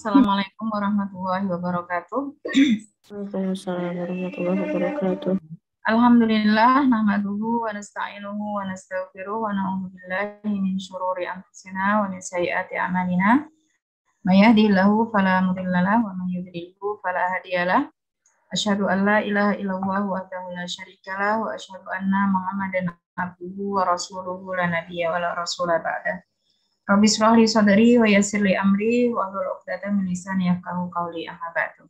Assalamualaikum warahmatullahi wabarakatuh. Waalaikumsalam warahmatullahi wabarakatuh. Alhamdulillah, nahmaduhu wa nasta'inuhu wa nastaghfiruh wa na'udzu billahi min syururi anfusina wa min sayyiati a'malina. May yahdihillahu fala mudilla lahu wa may yudlilhu fala hadiyalah. Asyhadu an la ilaha illallah wahdahu la syarikalah wa asyhadu anna Muhammadan abduhu wa rasuluhu la nabiyya wa la rasula ba'dah. Rabbi shrah li sadri wa yassir li amri wa hlul 'uqdatam min lisani yafqahu qawli, amma ba'du.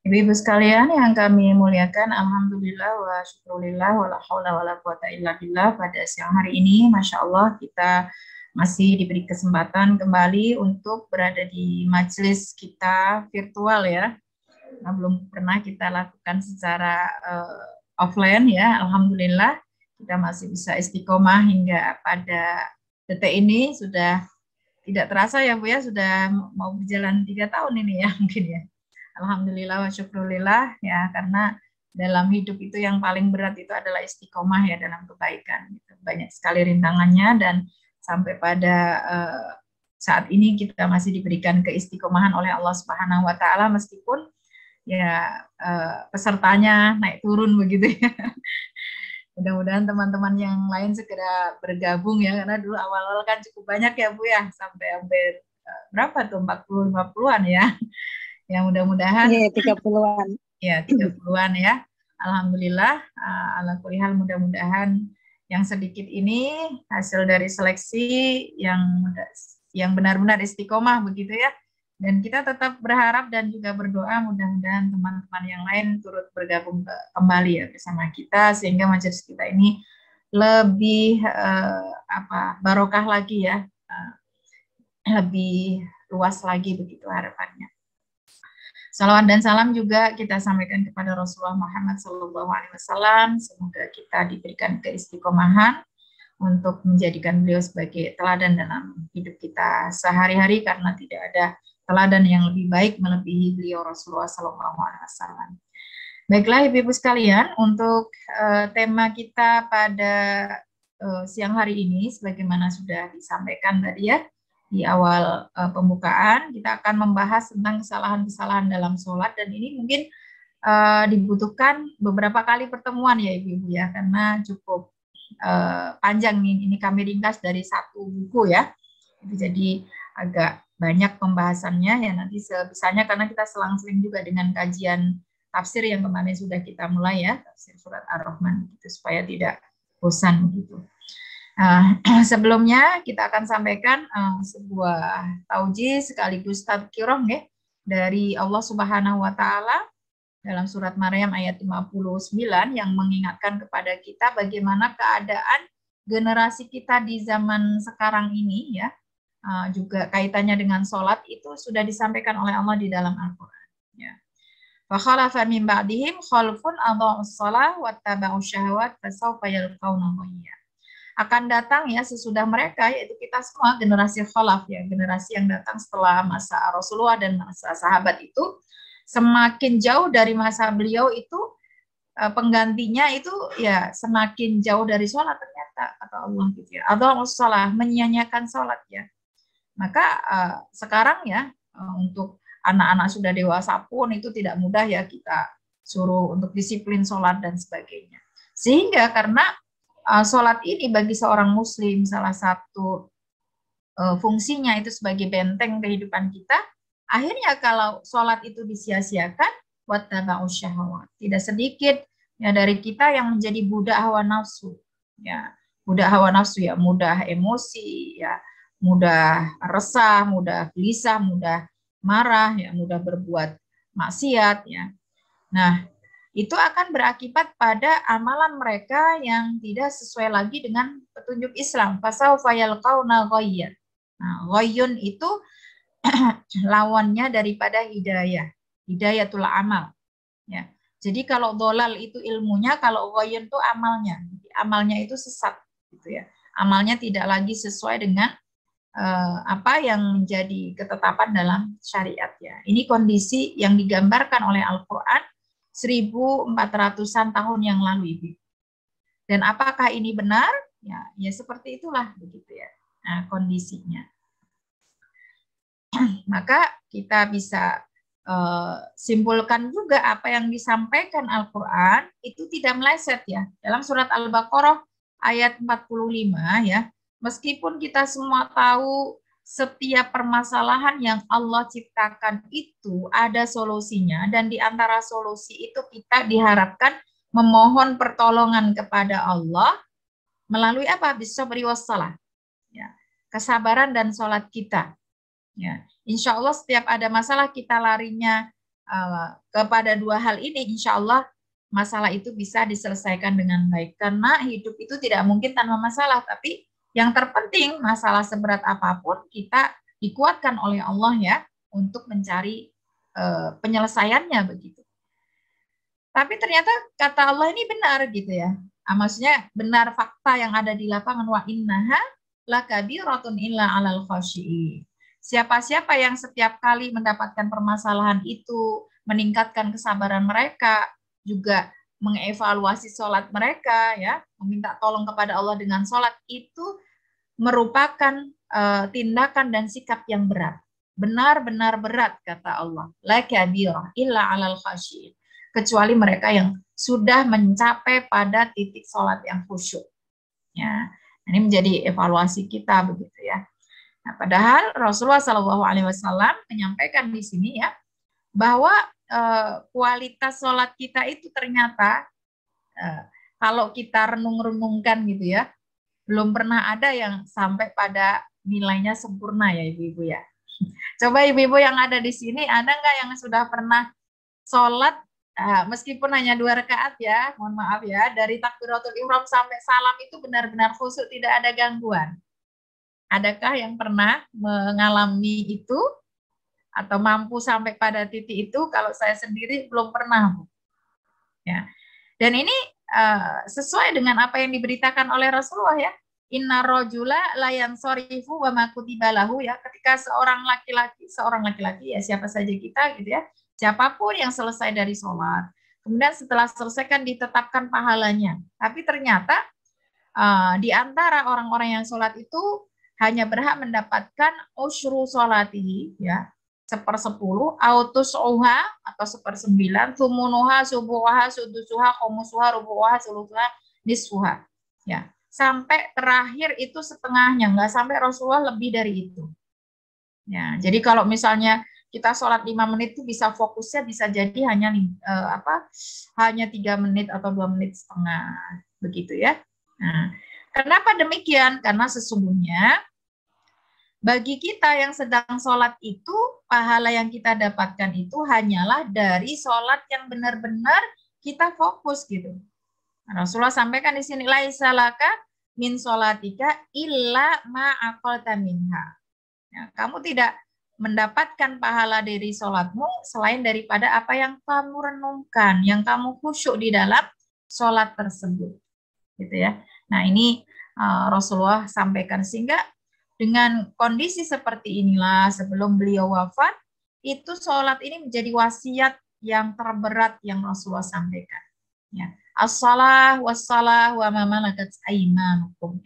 Ibu-ibu sekalian yang kami muliakan, alhamdulillah wa syukurillah wa la haula wa la quwata illa billah. Pada siang hari ini, Masya Allah, kita masih diberi kesempatan kembali untuk berada di majelis kita virtual ya. Nah, belum pernah kita lakukan secara offline ya. Alhamdulillah, kita masih bisa istiqomah hingga pada detik ini. Sudah tidak terasa ya Bu ya, sudah mau berjalan 3 tahun ini ya mungkin ya. Alhamdulillah wa syukurillah ya, karena dalam hidup itu yang paling berat itu adalah istiqomah ya dalam kebaikan. Banyak sekali rintangannya dan sampai pada saat ini kita masih diberikan keistiqomahan oleh Allah Subhanahu wa taala, meskipun ya pesertanya naik turun begitu ya. Mudah-mudahan teman-teman yang lain segera bergabung ya, karena dulu awal-awal kan cukup banyak ya Bu ya, sampai hampir berapa tuh, 40-50-an ya. Ya mudah-mudahan Iya, 30-an. Ya, 30-an ya. Alhamdulillah, ala kulli hal, mudah-mudahan yang sedikit ini hasil dari seleksi yang benar-benar istiqomah begitu ya. Dan kita tetap berharap dan juga berdoa mudah-mudahan teman-teman yang lain turut bergabung kembali ya bersama kita, sehingga majelis kita ini lebih barokah lagi ya, lebih luas lagi begitu harapannya. Salawat dan salam juga kita sampaikan kepada Rasulullah Muhammad SAW. Semoga kita diberikan keistiqomahan untuk menjadikan beliau sebagai teladan dalam hidup kita sehari-hari, karena tidak ada teladan yang lebih baik melebihi beliau Rasulullah SAW. Baiklah ibu-ibu sekalian, untuk tema kita pada siang hari ini, sebagaimana sudah disampaikan tadi ya, di awal pembukaan, kita akan membahas tentang kesalahan-kesalahan dalam sholat, dan ini mungkin dibutuhkan beberapa kali pertemuan ya ibu-ibu ya, karena cukup panjang nih. Ini kami ringkas dari satu buku ya, jadi agak banyak pembahasannya ya, nanti sebisanya, karena kita selang-seling juga dengan kajian tafsir yang kemarin sudah kita mulai ya, tafsir surat Ar-Rahman, gitu, supaya tidak bosan gitu. Sebelumnya kita akan sampaikan sebuah tauji sekaligus tadhkirah ya, dari Allah Subhanahu wa taala dalam surat Maryam ayat 59 yang mengingatkan kepada kita bagaimana keadaan generasi kita di zaman sekarang ini ya. Juga kaitannya dengan sholat itu sudah disampaikan oleh Allah di dalam Al-Qur'an ya. Fa khalafa min ba'dihim khalfun adha'us shalah wattaba'us syahawat fasawfa yalqawna ghayya. Akan datang ya sesudah mereka, yaitu kita semua, generasi khalaf ya, generasi yang datang setelah masa Rasulullah dan masa sahabat itu, semakin jauh dari masa beliau itu, penggantinya itu ya semakin jauh dari sholat ternyata, kata Allah gitu ya. Adha'us shalah, menyia-nyiakan sholat ya. Maka sekarang ya, untuk anak-anak sudah dewasa pun itu tidak mudah ya kita suruh untuk disiplin sholat dan sebagainya. Sehingga karena sholat ini bagi seorang muslim salah satu fungsinya itu sebagai benteng kehidupan kita, akhirnya kalau sholat itu disia-siakan, wattaba'us syahawat, tidak sedikit ya dari kita yang menjadi budak hawa nafsu ya, budak hawa nafsu ya, mudah emosi ya, mudah resah, mudah gelisah, mudah marah ya, mudah berbuat maksiat ya. Nah, itu akan berakibat pada amalan mereka yang tidak sesuai lagi dengan petunjuk Islam. Fasawfa yalqawna ghayya. Nah, ghayyun itu lawannya daripada hidayah. Hidayatul amal. Ya. Jadi kalau dolal itu ilmunya, kalau ghayyun itu amalnya. Amalnya itu sesat gitu ya. Amalnya tidak lagi sesuai dengan apa yang menjadi ketetapan dalam syariat ya. Ini kondisi yang digambarkan oleh Al-Qur'an 1400-an tahun yang lalu Ibu. Dan apakah ini benar? Ya seperti itulah begitu ya. Nah, kondisinya. Maka kita bisa simpulkan juga apa yang disampaikan Al-Quran itu tidak meleset ya. Dalam surat Al-Baqarah ayat 45 ya, meskipun kita semua tahu setiap permasalahan yang Allah ciptakan itu ada solusinya, dan di antara solusi itu kita diharapkan memohon pertolongan kepada Allah melalui apa? Bisabri wassalah. Ya, kesabaran dan sholat kita. Ya, insya Allah setiap ada masalah kita larinya kepada dua hal ini, insya Allah masalah itu bisa diselesaikan dengan baik. Karena hidup itu tidak mungkin tanpa masalah, tapi yang terpenting masalah seberat apapun kita dikuatkan oleh Allah ya untuk mencari penyelesaiannya begitu. Tapi ternyata kata Allah ini benar gitu ya. Maksudnya benar fakta yang ada di lapangan, wa innaha lakabiratun illa 'alal khasyiin. Siapa-siapa yang setiap kali mendapatkan permasalahan itu meningkatkan kesabaran mereka, juga mengevaluasi sholat mereka, ya, meminta tolong kepada Allah dengan sholat, itu merupakan tindakan dan sikap yang berat. Benar-benar berat, kata Allah. La kabirah illa 'alal khasyiin. Kecuali mereka yang sudah mencapai pada titik sholat yang khusyuk. Ya, ini menjadi evaluasi kita begitu ya. Nah, padahal Rasulullah SAW menyampaikan di sini ya bahwa kualitas sholat kita itu ternyata kalau kita renung-renungkan gitu ya, belum pernah ada yang sampai pada nilainya sempurna ya ibu-ibu ya. Coba ibu-ibu yang ada di sini, ada nggak yang sudah pernah sholat meskipun hanya 2 rakaat ya, mohon maaf ya, dari takbiratul ihram sampai salam itu benar-benar khusyuk, tidak ada gangguan. Adakah yang pernah mengalami itu atau mampu sampai pada titik itu? Kalau saya sendiri belum pernah, Bu. Ya. Dan ini sesuai dengan apa yang diberitakan oleh Rasulullah ya. Inna rojula layan sorifu wa makutibalahu ya. Ketika seorang laki-laki ya, siapa saja kita gitu ya, siapapun yang selesai dari sholat, kemudian setelah selesai kan ditetapkan pahalanya. Tapi ternyata di antara orang-orang yang sholat itu hanya berhak mendapatkan usyru sholatihi ya, 1/10, autus uha atau 1/9, tumunuha, subuha, sudusuha, khomusuha, rubuha, sulusuha, nisfuha ya, sampai terakhir itu setengahnya, nggak sampai Rasulullah lebih dari itu ya. Jadi kalau misalnya kita sholat 5 menit itu bisa fokusnya bisa jadi hanya hanya 3 menit atau 2 menit setengah begitu ya. Nah, kenapa demikian? Karena sesungguhnya bagi kita yang sedang sholat itu, pahala yang kita dapatkan itu hanyalah dari sholat yang benar-benar kita fokus gitu. Rasulullah sampaikan di sini, laisa laka min sholatika illa ma aqalta minha. Ya, kamu tidak mendapatkan pahala dari sholatmu selain daripada apa yang kamu renungkan, yang kamu khusyuk di dalam sholat tersebut. Gitu ya. Nah ini Rasulullah sampaikan, sehingga dengan kondisi seperti inilah sebelum beliau wafat, itu sholat ini menjadi wasiat yang terberat yang Rasulullah sampaikan. Ya. As-salah wassalah wa ma malakat aymanukum.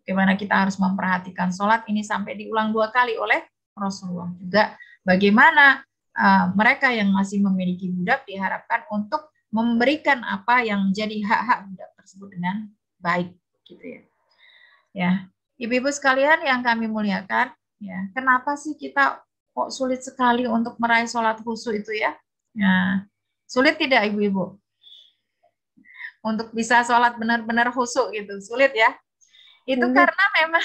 Bagaimana kita harus memperhatikan sholat ini sampai diulang 2 kali oleh Rasulullah. Juga bagaimana mereka yang masih memiliki budak diharapkan untuk memberikan apa yang menjadi hak-hak budak tersebut dengan baik, gitu ya. Ya. Ibu-ibu sekalian yang kami muliakan, ya, kenapa sih kita kok sulit sekali untuk meraih sholat khusyuk itu ya? Nah, sulit tidak ibu-ibu? Untuk bisa sholat benar-benar khusyuk gitu, sulit ya? Itu karena memang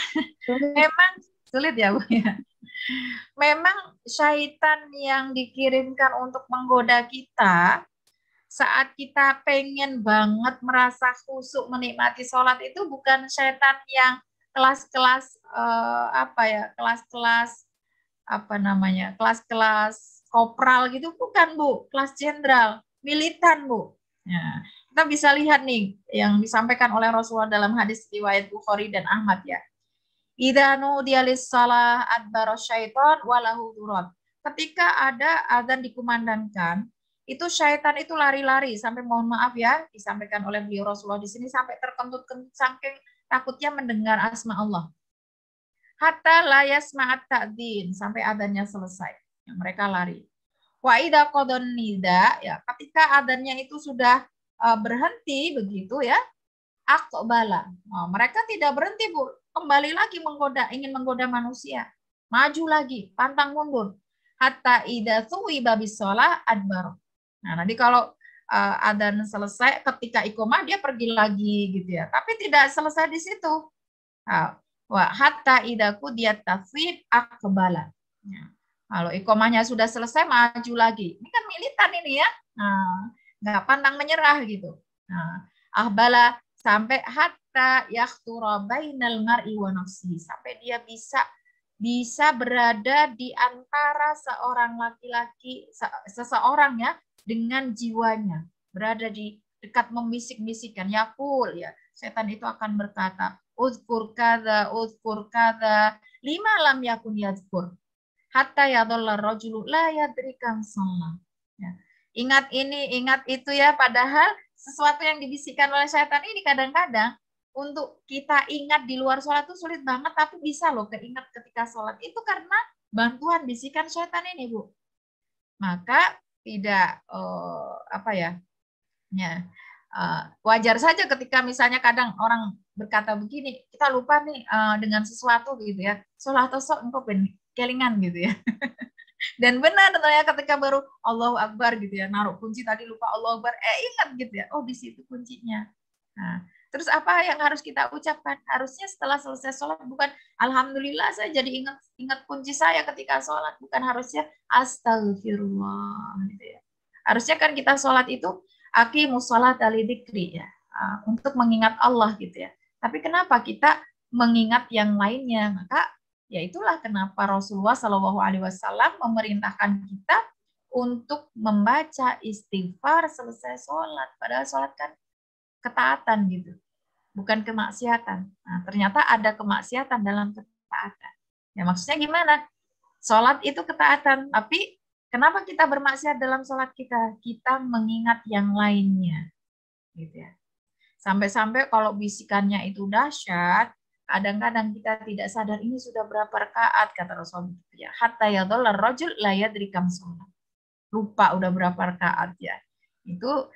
sulit ya Bu ya. Memang syaitan yang dikirimkan untuk menggoda kita saat kita pengen banget merasa khusyuk menikmati sholat itu bukan syaitan yang kelas-kelas kelas-kelas kopral gitu, bukan Bu, kelas jenderal, militan Bu. Ya, kita bisa lihat nih yang disampaikan oleh Rasulullah dalam hadis riwayat Bukhari dan Ahmad ya. Idza nudiya lis-shalah adbara syaitan walahu durat. Ketika ada azan dikumandangkan, itu syaitan itu lari-lari sampai, mohon maaf ya, disampaikan oleh beliau Rasulullah di sini sampai terkentut-kentut saking takutnya mendengar asma Allah. hatta la yasma'at ta'dzin, sampai adzannya selesai. Ya, mereka lari. Wa idza qadon nida, ya ketika adzannya itu sudah berhenti begitu ya, aqbala. Mereka tidak berhenti, Bu. Kembali lagi ingin menggoda manusia. Maju lagi, pantang mundur. Hatta idza thuwiba bis shalah adbar. Nah, nanti kalau adzan selesai, ketika iqomah dia pergi lagi gitu ya. Tapi tidak selesai di situ. Wa hatta idza qudiyat taswib aqbala. Ya. Kalau iqomahnya sudah selesai, maju lagi. Ini kan militan ini ya. Nah, nggak pantang menyerah gitu. Nah, ahbala sampai hatta yakhtura bainal mar'i wa nafsihi, sampai dia bisa berada di antara seorang laki-laki, seseorang ya, dengan jiwanya, berada di dekat, membisik-bisikkan, yaqul ya. Setan itu akan berkata, uzkur kada, lima lam yakun yadhkur. Hatta yadhalla rajulu la yadri kam shalah. Ya. Ingat ini, ingat itu ya, padahal sesuatu yang dibisikkan oleh setan ini kadang-kadang untuk kita ingat di luar sholat itu sulit banget, tapi bisa loh keingat ketika sholat. Itu karena bantuan bisikan setan ini, Bu. Maka tidak wajar saja ketika misalnya kadang orang berkata begini, kita lupa nih dengan sesuatu gitu ya, sholat atau engkau kelingan gitu ya. Dan benar ternyata ketika baru Allahu Akbar gitu ya, naruh kunci tadi lupa Allahu Akbar, ingat gitu ya, oh di situ kuncinya. Nah, terus apa yang harus kita ucapkan? Harusnya setelah selesai sholat bukan alhamdulillah saya jadi ingat kunci saya ketika sholat, bukan harusnya astagfirullah gitu ya. Harusnya kan kita sholat itu aqimus sholata lidzikri ya, untuk mengingat Allah gitu ya. Tapi kenapa kita mengingat yang lainnya? Maka ya itulah kenapa Rasulullah Shallallahu Alaihi Wasallam memerintahkan kita untuk membaca istighfar selesai sholat. Padahal sholat kan ketaatan gitu, bukan kemaksiatan. Nah, ternyata ada kemaksiatan dalam ketaatan. Ya maksudnya gimana? Sholat itu ketaatan, tapi kenapa kita bermaksiat dalam sholat kita? Kita mengingat yang lainnya, gitu ya. Sampai-sampai kalau bisikannya itu dahsyat, kadang-kadang kita tidak sadar ini sudah berapa rakaat, kata Rasulullah. Ya, hatta yadhallar rajul la yadri kam shalah. Lupa udah berapa rakaat ya. Itu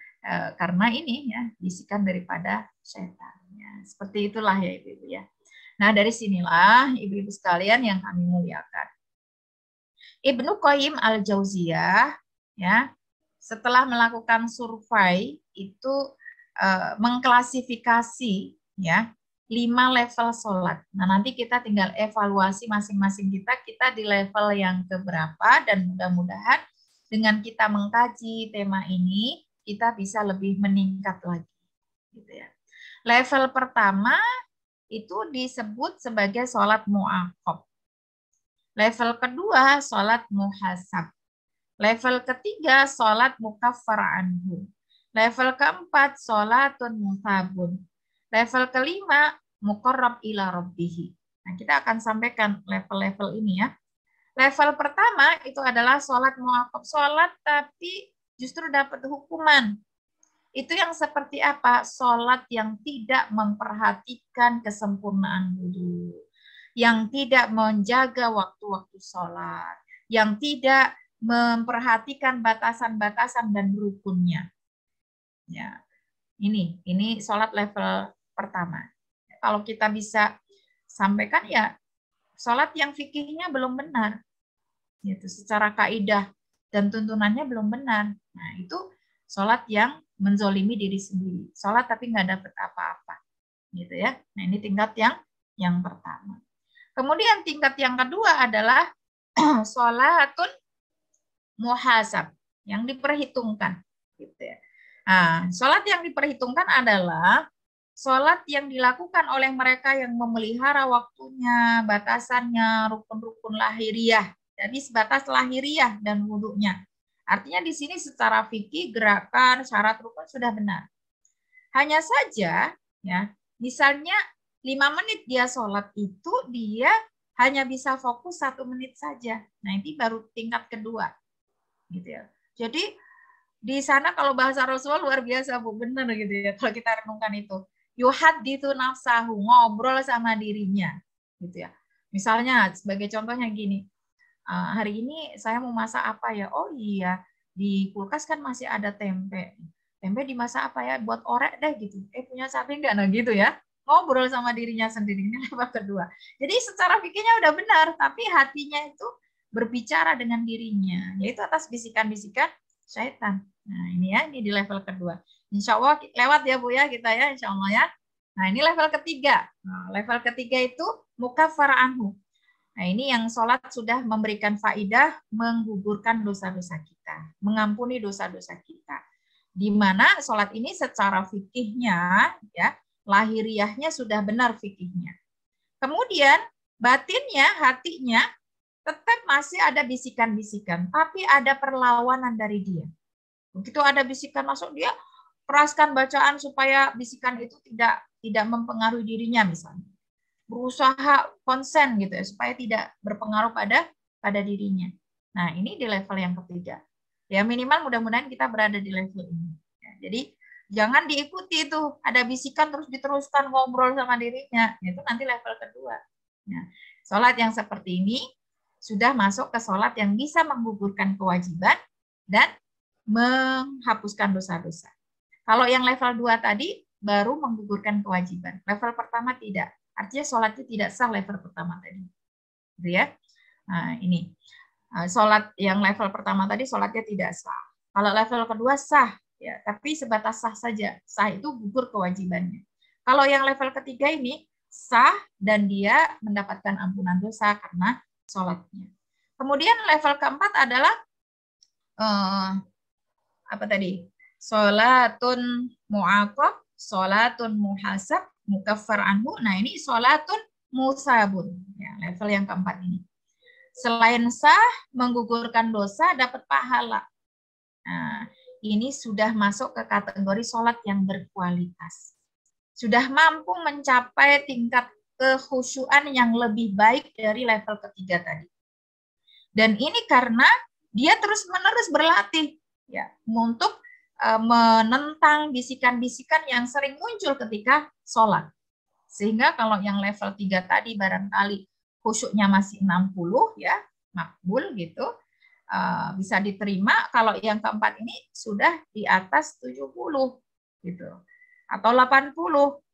karena ini ya bisikan daripada setan. Ya, seperti itulah ya Ibu-ibu ya. Nah, dari sinilah Ibu-ibu sekalian yang kami muliakan. Ibnu Qayyim al-Jauziyah ya, setelah melakukan survei itu mengklasifikasi ya 5 level sholat. Nah, nanti kita tinggal evaluasi masing-masing kita di level yang keberapa, dan mudah-mudahan dengan kita mengkaji tema ini kita bisa lebih meningkat lagi gitu ya. Level pertama itu disebut sebagai sholat mu'aqab. Level kedua sholat muhasab. Level ketiga sholat mukaffar anhu. Level keempat sholatun musabun. Level kelima muqarrab ila rabbihi. Nah, kita akan sampaikan level-level ini ya. Level pertama itu adalah sholat mu'aqab, sholat tapi justru dapat hukuman. Itu yang seperti apa? Sholat yang tidak memperhatikan kesempurnaan wudu, yang tidak menjaga waktu-waktu sholat, yang tidak memperhatikan batasan-batasan dan rukunnya. Ya, ini sholat level pertama. Kalau kita bisa sampaikan ya, sholat yang fikihnya belum benar, gitu, secara kaidah dan tuntunannya belum benar. Nah, itu sholat yang menzolimi diri sendiri. Sholat tapi nggak dapat apa-apa, gitu ya. Nah, ini tingkat yang pertama. Kemudian tingkat yang kedua adalah sholatun muhasab, yang diperhitungkan, gitu ya. Nah, sholat yang diperhitungkan adalah sholat yang dilakukan oleh mereka yang memelihara waktunya, batasannya, rukun-rukun lahiriah. Jadi sebatas lahiriah dan wudunya. Artinya di sini secara fikih gerakan, syarat rukun sudah benar. Hanya saja, ya, misalnya 5 menit dia sholat itu dia hanya bisa fokus 1 menit saja. Nah, ini baru tingkat kedua, gitu ya. Jadi di sana kalau bahasa Rasulullah luar biasa, Bu, benar gitu ya. Kalau kita renungkan itu, yuhaditsu nafsahu, ngobrol sama dirinya, gitu ya. Misalnya sebagai contohnya gini, hari ini saya mau masak apa ya? Oh iya, di kulkas kan masih ada tempe. Tempe dimasak apa ya? Buat orek deh gitu. Punya sapi enggak? Nah gitu ya. Ngobrol sama dirinya sendiri. Ini level kedua. Jadi secara fikirnya udah benar, tapi hatinya itu berbicara dengan dirinya, yaitu atas bisikan-bisikan syaitan. Nah ini ya, ini di level kedua. Insya Allah lewat ya Bu ya kita ya, insya Allah ya. Nah ini level ketiga. Nah, level ketiga itu mukaffar anhu. Nah, ini yang sholat sudah memberikan faidah, menggugurkan dosa-dosa kita, mengampuni dosa-dosa kita. Di mana sholat ini secara fikihnya, ya, lahiriahnya sudah benar fikihnya. Kemudian batinnya, hatinya, tetap masih ada bisikan-bisikan, tapi ada perlawanan dari dia. Begitu ada bisikan masuk, dia keraskan bacaan supaya bisikan itu tidak mempengaruhi dirinya misalnya. Berusaha konsen gitu ya supaya tidak berpengaruh pada dirinya. Nah, ini di level yang ketiga. Ya minimal mudah-mudahan kita berada di level ini. Ya, jadi jangan diikuti itu ada bisikan terus diteruskan ngobrol sama dirinya. Itu nanti level kedua. Nah, sholat yang seperti ini sudah masuk ke sholat yang bisa menggugurkan kewajiban dan menghapuskan dosa-dosa. Kalau yang level 2 tadi baru menggugurkan kewajiban. Level pertama tidak. Artinya sholatnya tidak sah level pertama tadi. Gitu ya. Nah, ini. Sholat yang level pertama tadi sholatnya tidak sah. Kalau level kedua sah, ya, tapi sebatas sah saja. Sah itu gugur kewajibannya. Kalau yang level ketiga ini sah dan dia mendapatkan ampunan dosa karena sholatnya. Kemudian level keempat adalah apa tadi? Sholatun mu'aqab, sholatun muhasab, mukaffar anhu. Nah, ini sholatun musabun. Ya, level yang keempat ini. Selain sah, menggugurkan dosa, dapat pahala. Nah, ini sudah masuk ke kategori sholat yang berkualitas. Sudah mampu mencapai tingkat kekhusyuan yang lebih baik dari level ketiga tadi. Dan ini karena dia terus-menerus berlatih ya untuk menentang bisikan-bisikan yang sering muncul ketika sholat. Sehingga kalau yang level 3 tadi barangkali khusyuknya masih 60 ya, makbul gitu, bisa diterima. Kalau yang keempat ini sudah di atas 70 gitu, atau 80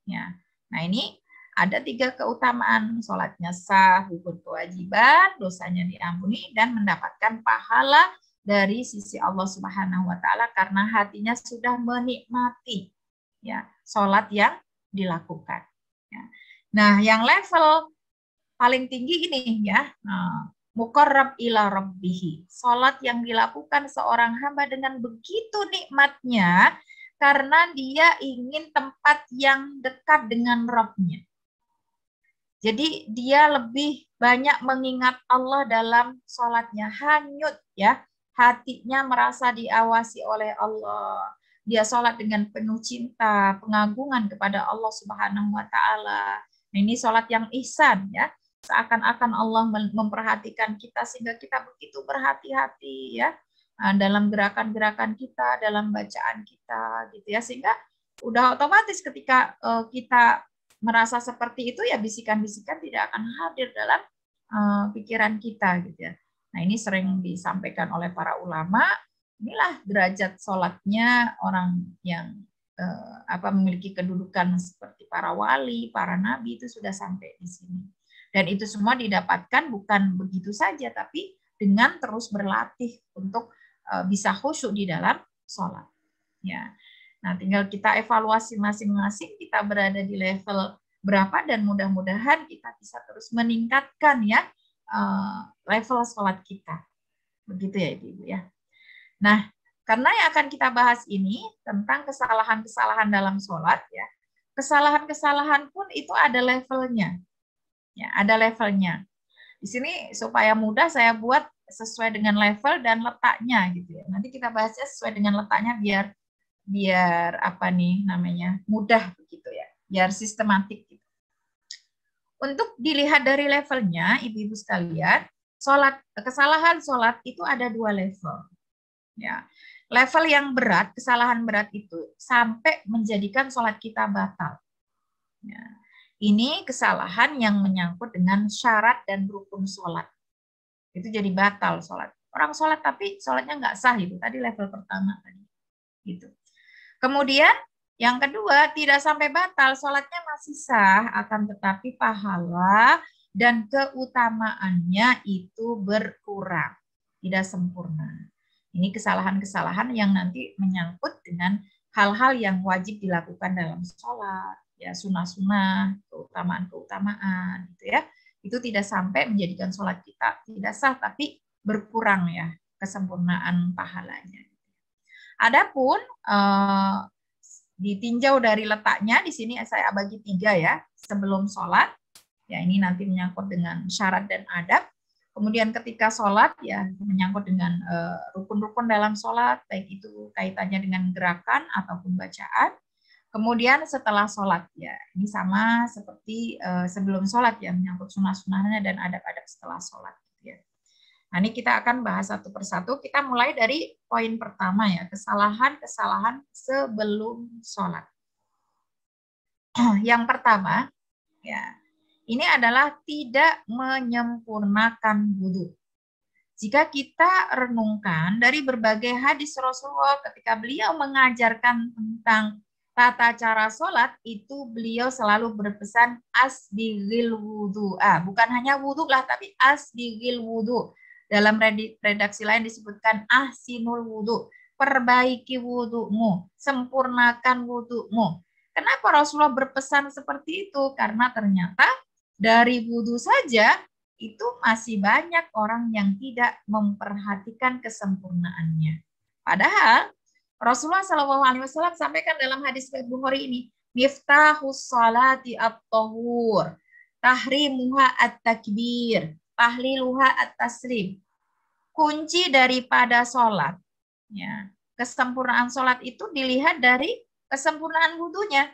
ya. Nah ini ada 3 keutamaan, sholatnya sah, gugur kewajiban, dosanya diampuni, dan mendapatkan pahala dari sisi Allah Subhanahu wa taala karena hatinya sudah menikmati ya sholat yang dilakukan. Ya. Nah, yang level paling tinggi ini ya, muqarrab ila rabbihi. Sholat yang dilakukan seorang hamba dengan begitu nikmatnya karena dia ingin tempat yang dekat dengan Rabb-nya. Jadi dia lebih banyak mengingat Allah dalam sholatnya, hanyut ya. Hatinya merasa diawasi oleh Allah. Dia sholat dengan penuh cinta, pengagungan kepada Allah Subhanahu wa taala. Ini sholat yang ihsan ya. Seakan-akan Allah memperhatikan kita sehingga kita begitu berhati-hati ya dalam gerakan-gerakan kita, dalam bacaan kita gitu ya, sehingga udah otomatis ketika kita merasa seperti itu ya bisikan-bisikan tidak akan hadir dalam pikiran kita gitu ya. Nah, ini sering disampaikan oleh para ulama, inilah derajat sholatnya orang yang memiliki kedudukan seperti para wali, para nabi itu sudah sampai di sini. Dan itu semua didapatkan bukan begitu saja, tapi dengan terus berlatih untuk bisa khusyuk di dalam sholat. Ya. Nah, tinggal kita evaluasi masing-masing, kita berada di level berapa, dan mudah-mudahan kita bisa terus meningkatkan ya level sholat kita. Begitu ya Ibu ya. Nah, karena yang akan kita bahas ini tentang kesalahan-kesalahan dalam sholat ya. Kesalahan-kesalahan pun itu ada levelnya. Ya, ada levelnya. Di sini supaya mudah saya buat sesuai dengan level dan letaknya gitu ya. Nanti kita bahasnya sesuai dengan letaknya biar apa nih namanya? Mudah begitu ya. Biar sistematik gitu. Untuk dilihat dari levelnya, ibu-ibu sekalian, kesalahan sholat itu ada 2 level. Ya, level yang berat, kesalahan berat itu sampai menjadikan sholat kita batal. Ya. Ini kesalahan yang menyangkut dengan syarat dan rukun sholat. Itu jadi batal sholat. Orang sholat tapi sholatnya nggak sah, itu tadi level pertama tadi. Gitu. Kemudian yang kedua, tidak sampai batal, sholatnya masih sah, akan tetapi pahala dan keutamaannya itu berkurang, tidak sempurna. Ini kesalahan-kesalahan yang nanti menyangkut dengan hal-hal yang wajib dilakukan dalam sholat, ya sunnah-sunnah, keutamaan-keutamaan, gitu ya. Itu tidak sampai menjadikan sholat kita tidak sah, tapi berkurang ya kesempurnaan pahalanya. Adapun ditinjau dari letaknya, di sini saya bagi 3 ya, sebelum sholat, ya ini nanti menyangkut dengan syarat dan adab. Kemudian ketika sholat, ya menyangkut dengan rukun-rukun dalam sholat, baik itu kaitannya dengan gerakan ataupun bacaan. Kemudian setelah sholat, ya ini sama seperti sebelum sholat ya, menyangkut sunnah-sunnahnya dan adab-adab setelah sholat. Ya. Nah, ini kita akan bahas satu persatu. Kita mulai dari poin pertama ya, kesalahan-kesalahan sebelum sholat. Yang pertama, ya, ini adalah tidak menyempurnakan wudhu. Jika kita renungkan dari berbagai hadis Rasulullah ketika beliau mengajarkan tentang tata cara sholat, itu beliau selalu berpesan asbigil wudhu. Bukan hanya wudhu lah, tapi asbigil wudhu. Dalam redaksi lain disebutkan ahsinul wudhu, perbaiki wudhumu, sempurnakan wudhumu. Kenapa Rasulullah berpesan seperti itu? Karena ternyata dari wudhu saja itu masih banyak orang yang tidak memperhatikan kesempurnaannya. Padahal Rasulullah SAW sampaikan dalam hadis Bukhari ini, miftahus salati at-tahur, tahrimuha at-takbir, tahliluha at-taslim. Kunci daripada sholat, ya, kesempurnaan sholat itu dilihat dari kesempurnaan wudhunya.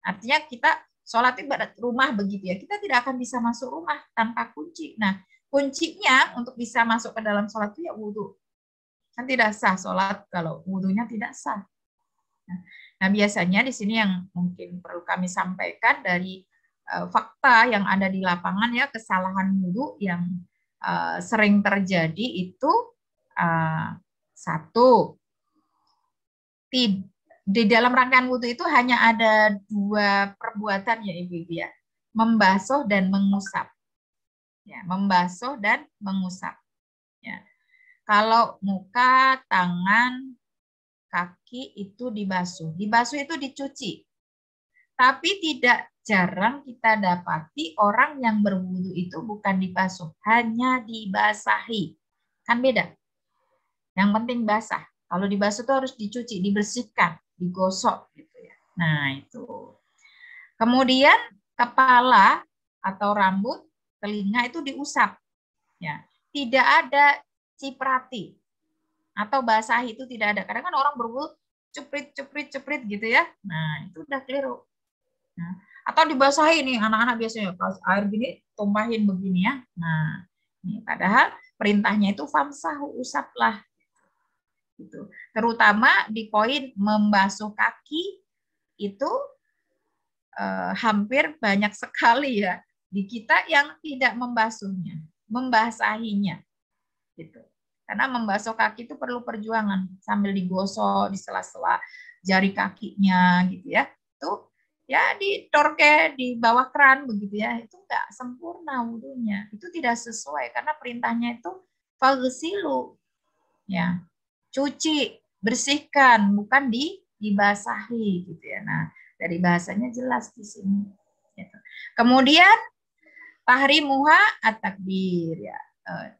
Artinya kita sholat ibarat rumah begitu ya, kita tidak akan bisa masuk rumah tanpa kunci. Nah, kuncinya untuk bisa masuk ke dalam sholat itu ya wudhu. Kan tidak sah sholat kalau wudhunya tidak sah. Nah, biasanya di sini yang mungkin perlu kami sampaikan dari fakta yang ada di lapangan ya, kesalahan wudhu yang sering terjadi itu satu, di dalam rangkaian wudhu itu hanya ada 2 perbuatan ya Ibu-ibu ya, membasuh dan mengusap. Ya, membasuh dan mengusap. Ya. Kalau muka, tangan, kaki itu dibasuh. Dibasuh itu dicuci. Tapi tidak jarang kita dapati orang yang berwudu itu bukan dibasuh, hanya dibasahi. Kan beda. Yang penting basah. Kalau dibasuh itu harus dicuci, dibersihkan, digosok gitu ya. Nah, itu. Kemudian kepala atau rambut, telinga itu diusap. Ya. Tidak ada ciprati atau basahi, itu tidak ada. Kadang kan orang berwudu ceprit gitu ya. Nah, itu udah keliru. Nah, atau dibasahi nih anak-anak biasanya pas air gini tumpahin begini ya. Nah, ini padahal perintahnya itu famsahu, usaplah. Gitu. Terutama di poin membasuh kaki itu hampir banyak sekali ya di kita yang tidak membasuhnya, membasahinya. Gitu. Karena membasuh kaki itu perlu perjuangan sambil digosok di sela-sela jari kakinya gitu ya. Itu ya ditorke di bawah keran begitu ya. Itu enggak sempurna wudunya. Itu tidak sesuai karena perintahnya itu faghsilu. Ya. Cuci, bersihkan, bukan dibasahi gitu ya. Nah, dari bahasanya jelas di sini. Gitu. Kemudian tahrimuha at-takbir ya.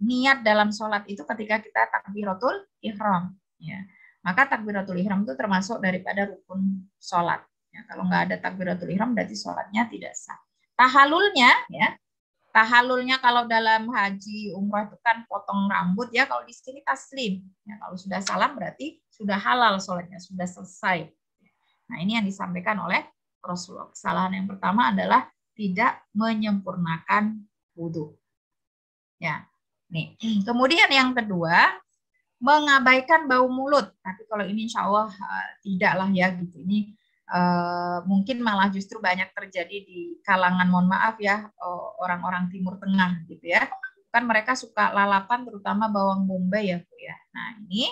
Niat dalam sholat itu ketika kita takbiratul ihram ya. Maka takbiratul ihram itu termasuk daripada rukun sholat ya. Kalau nggak ada takbiratul ihram berarti sholatnya tidak sah. Tahalulnya ya, tahalulnya kalau dalam haji umrah itu kan potong rambut ya, kalau di sini taslim ya. Kalau sudah salam berarti sudah halal sholatnya, sudah selesai. Nah, ini yang disampaikan oleh Rasulullah. Kesalahan yang pertama adalah tidak menyempurnakan wudhu ya. Nih, kemudian yang kedua, mengabaikan bau mulut. Tapi kalau ini insya Allah tidaklah ya gitu. Ini mungkin malah justru banyak terjadi di kalangan, mohon maaf ya, orang-orang Timur Tengah gitu ya. Kan mereka suka lalapan terutama bawang bombay ya Bu ya. Nah ini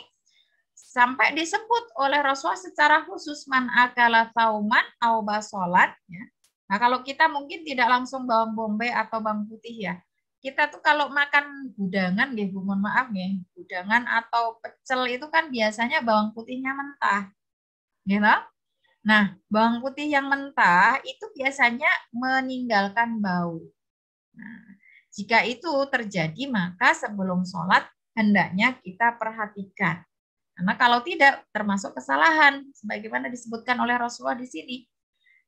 sampai disebut oleh Rasulullah secara khusus man akala thauman au basolat ya. Nah kalau kita mungkin tidak langsung bawang bombay atau bawang putih ya. Kita tuh kalau makan gudangan ya Bu, mohon maaf ya, gudangan atau pecel itu kan biasanya bawang putihnya mentah. Gitu. Nah, bawang putih yang mentah itu biasanya meninggalkan bau. Nah, jika itu terjadi, maka sebelum sholat hendaknya kita perhatikan. Karena kalau tidak, termasuk kesalahan, sebagaimana disebutkan oleh Rasulullah di sini.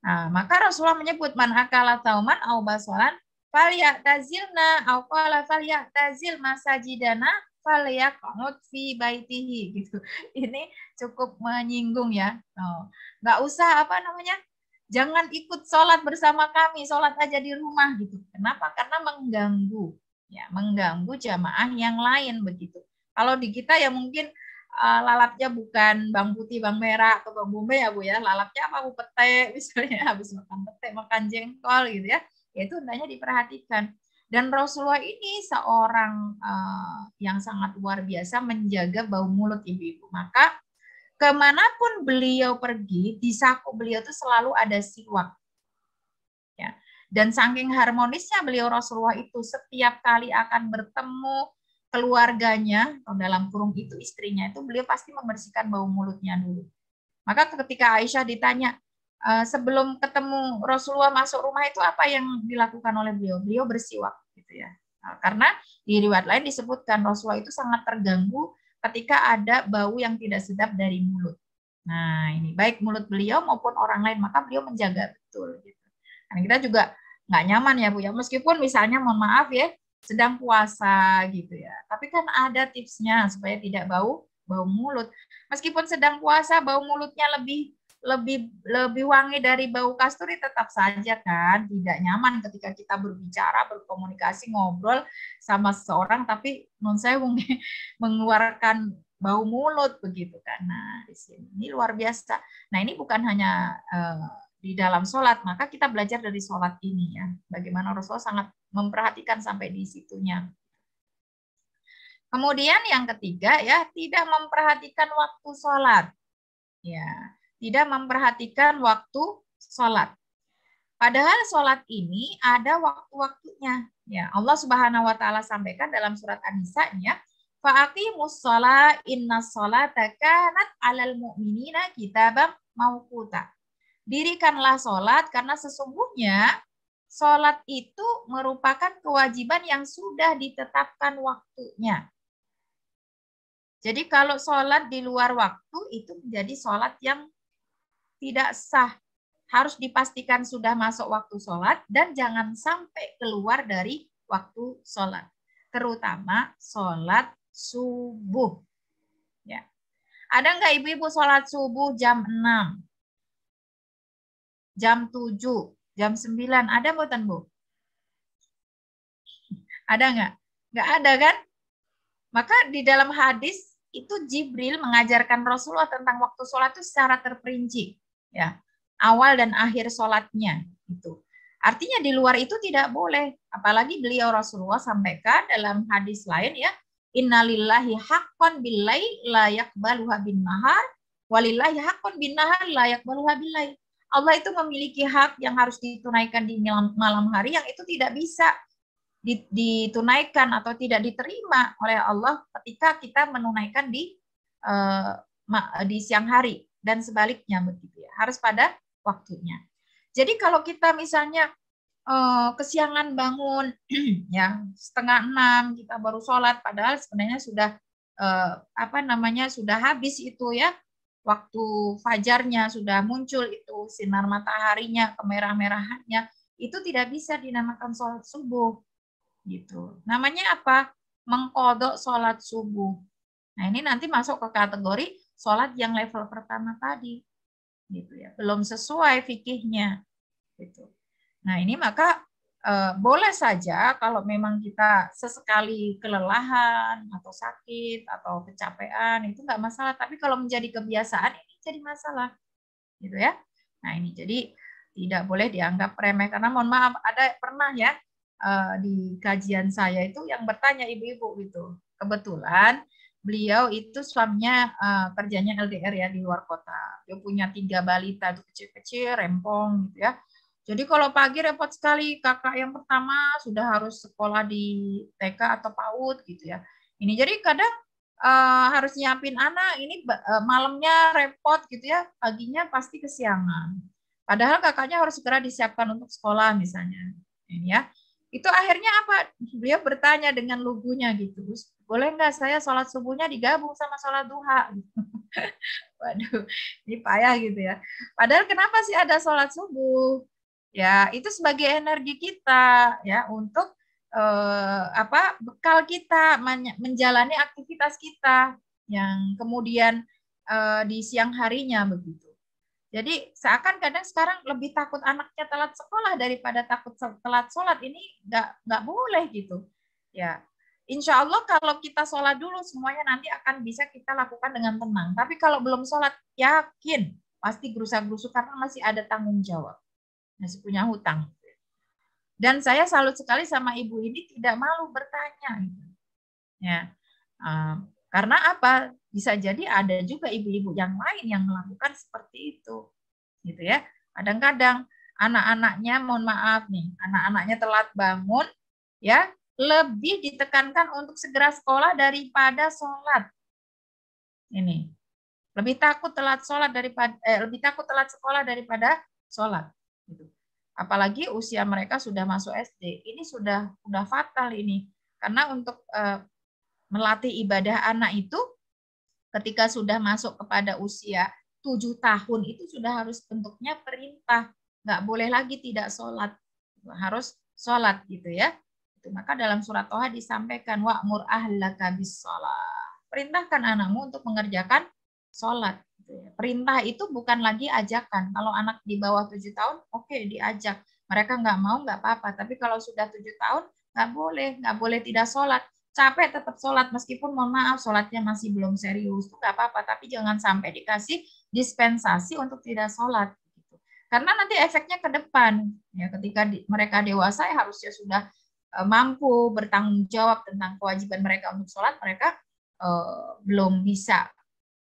Nah, maka Rasulullah menyebut man akala tauman au basolan falyatazilna au qala falyatazil masajidana falyaqut fi baitihi gitu. Ini cukup menyinggung ya. Nggak usah jangan ikut sholat bersama kami, sholat aja di rumah gitu. Kenapa? Karena mengganggu, ya mengganggu jamaah yang lain begitu. Kalau di kita ya mungkin lalapnya bukan bawang putih, bawang merah atau bawang bombay ya Bu ya. Lalapnya apa Bu, pete misalnya, habis makan pete, makan jengkol gitu ya. Ya itu hendaknya diperhatikan. Dan Rasulullah ini seorang yang sangat luar biasa menjaga bau mulut ibu-ibu. Maka kemanapun beliau pergi, di saku beliau itu selalu ada siwak. Ya. Dan saking harmonisnya beliau Rasulullah itu setiap kali akan bertemu keluarganya, atau dalam kurung itu istrinya, itu beliau pasti membersihkan bau mulutnya dulu. Maka ketika Aisyah ditanya, sebelum ketemu Rasulullah masuk rumah itu apa yang dilakukan oleh beliau? Beliau bersiwak gitu ya. Karena di riwayat lain disebutkan Rasulullah itu sangat terganggu ketika ada bau yang tidak sedap dari mulut. Nah ini baik mulut beliau maupun orang lain, maka beliau menjaga betul. Gitu. Karena kita juga nggak nyaman ya Bu ya, meskipun misalnya mohon maaf ya sedang puasa gitu ya, tapi kan ada tipsnya supaya tidak bau mulut. Meskipun sedang puasa bau mulutnya lebih wangi dari bau kasturi, tetap saja kan tidak nyaman ketika kita berbicara, berkomunikasi, ngobrol sama seseorang tapi non saya mengeluarkan bau mulut begitu kan. Nah, di sini ini luar biasa. Nah, ini bukan hanya di dalam sholat, maka kita belajar dari sholat ini ya. Bagaimana Rasulullah sangat memperhatikan sampai di situnya. Kemudian yang ketiga ya, tidak memperhatikan waktu sholat. Ya, tidak memperhatikan waktu sholat. Padahal sholat ini ada waktu-waktunya. Ya, Allah Subhanahu Wa Taala sampaikan dalam surat An-Nisa ya, fa'aqimus sholat inna sholata kanat 'alal mu'minina kitaban mauquta. Dirikanlah sholat karena sesungguhnya sholat itu merupakan kewajiban yang sudah ditetapkan waktunya. Jadi kalau sholat di luar waktu itu menjadi sholat yang tidak sah. Harus dipastikan sudah masuk waktu sholat dan jangan sampai keluar dari waktu sholat. Terutama sholat subuh. Ya. Ada nggak ibu-ibu sholat subuh jam 6? Jam 7, jam 9, ada mboten Bu? Ada nggak? Nggak ada kan? Maka di dalam hadis itu Jibril mengajarkan Rasulullah tentang waktu sholat itu secara terperinci. Ya, awal dan akhir sholatnya. Itu. Artinya di luar itu tidak boleh. Apalagi beliau Rasulullah sampaikan dalam hadis lain ya, innalillahi haqqan billail la yaqbaluha bin nahar, walillahi haqqan bin nahar la yaqbaluha billail. Allah itu memiliki hak yang harus ditunaikan di malam hari yang itu tidak bisa ditunaikan atau tidak diterima oleh Allah ketika kita menunaikan di siang hari dan sebaliknya begitu ya. Harus pada waktunya. Jadi kalau kita misalnya kesiangan bangun ya 5:30 kita baru sholat padahal sebenarnya sudah sudah habis itu ya. Waktu fajarnya sudah muncul itu sinar mataharinya, kemerah-merahannya, itu tidak bisa dinamakan sholat subuh. Gitu. Namanya apa? Mengqodok sholat subuh. Nah ini nanti masuk ke kategori sholat yang level pertama tadi. Gitu ya. Belum sesuai fikihnya. Gitu. Nah ini maka boleh saja kalau memang kita sesekali kelelahan atau sakit atau kecapean itu nggak masalah, tapi kalau menjadi kebiasaan ini jadi masalah gitu ya. Nah ini jadi tidak boleh dianggap remeh, karena mohon maaf ada pernah ya di kajian saya itu yang bertanya ibu-ibu gitu. Kebetulan beliau itu suaminya kerjanya LDR ya di luar kota. Dia punya 3 balita itu kecil-kecil, rempong gitu ya. Jadi kalau pagi repot sekali, kakak yang pertama sudah harus sekolah di TK atau PAUD gitu ya. Ini jadi kadang harus nyiapin anak, ini malamnya repot gitu ya, paginya pasti kesiangan. Padahal kakaknya harus segera disiapkan untuk sekolah misalnya. Ini ya. Itu akhirnya apa? Beliau bertanya dengan lugunya gitu. Boleh nggak saya sholat subuhnya digabung sama sholat duha? Waduh, ini payah gitu ya. Padahal kenapa sih ada sholat subuh? Ya, itu sebagai energi kita ya untuk bekal kita menjalani aktivitas kita yang kemudian di siang harinya begitu. Jadi seakan kadang sekarang lebih takut anaknya telat sekolah daripada takut telat sholat. Ini nggak boleh gitu. Ya, insya Allah kalau kita sholat dulu semuanya nanti akan bisa kita lakukan dengan tenang. Tapi kalau belum sholat, yakin pasti gerusa-gerusu karena masih ada tanggung jawab, masih punya hutang. Dan saya salut sekali sama ibu ini tidak malu bertanya. Ya, karena apa? Bisa jadi ada juga ibu-ibu yang lain yang melakukan seperti itu, gitu ya. Kadang-kadang anak-anaknya, mohon maaf nih, anak-anaknya telat bangun, ya, lebih ditekankan untuk segera sekolah daripada sholat. Ini lebih takut telat sholat daripada lebih takut telat sekolah daripada sholat. Gitu. Apalagi usia mereka sudah masuk SD, ini sudah fatal ini, karena untuk melatih ibadah anak itu ketika sudah masuk kepada usia 7 tahun itu sudah harus bentuknya perintah. Nggak boleh lagi tidak sholat. Harus sholat gitu ya. Maka dalam surat Toha disampaikan wa'mur ahlaka bis-shalah. Perintahkan anakmu untuk mengerjakan sholat. Perintah itu bukan lagi ajakan. Kalau anak di bawah 7 tahun, oke, diajak. Mereka nggak mau, nggak apa-apa. Tapi kalau sudah 7 tahun, nggak boleh tidak sholat. Capek tetap sholat, meskipun mohon maaf sholatnya masih belum serius, itu nggak apa-apa, tapi jangan sampai dikasih dispensasi untuk tidak sholat. Gitu. Karena nanti efeknya ke depan, ya ketika mereka dewasa ya harusnya sudah mampu bertanggung jawab tentang kewajiban mereka untuk sholat, mereka belum bisa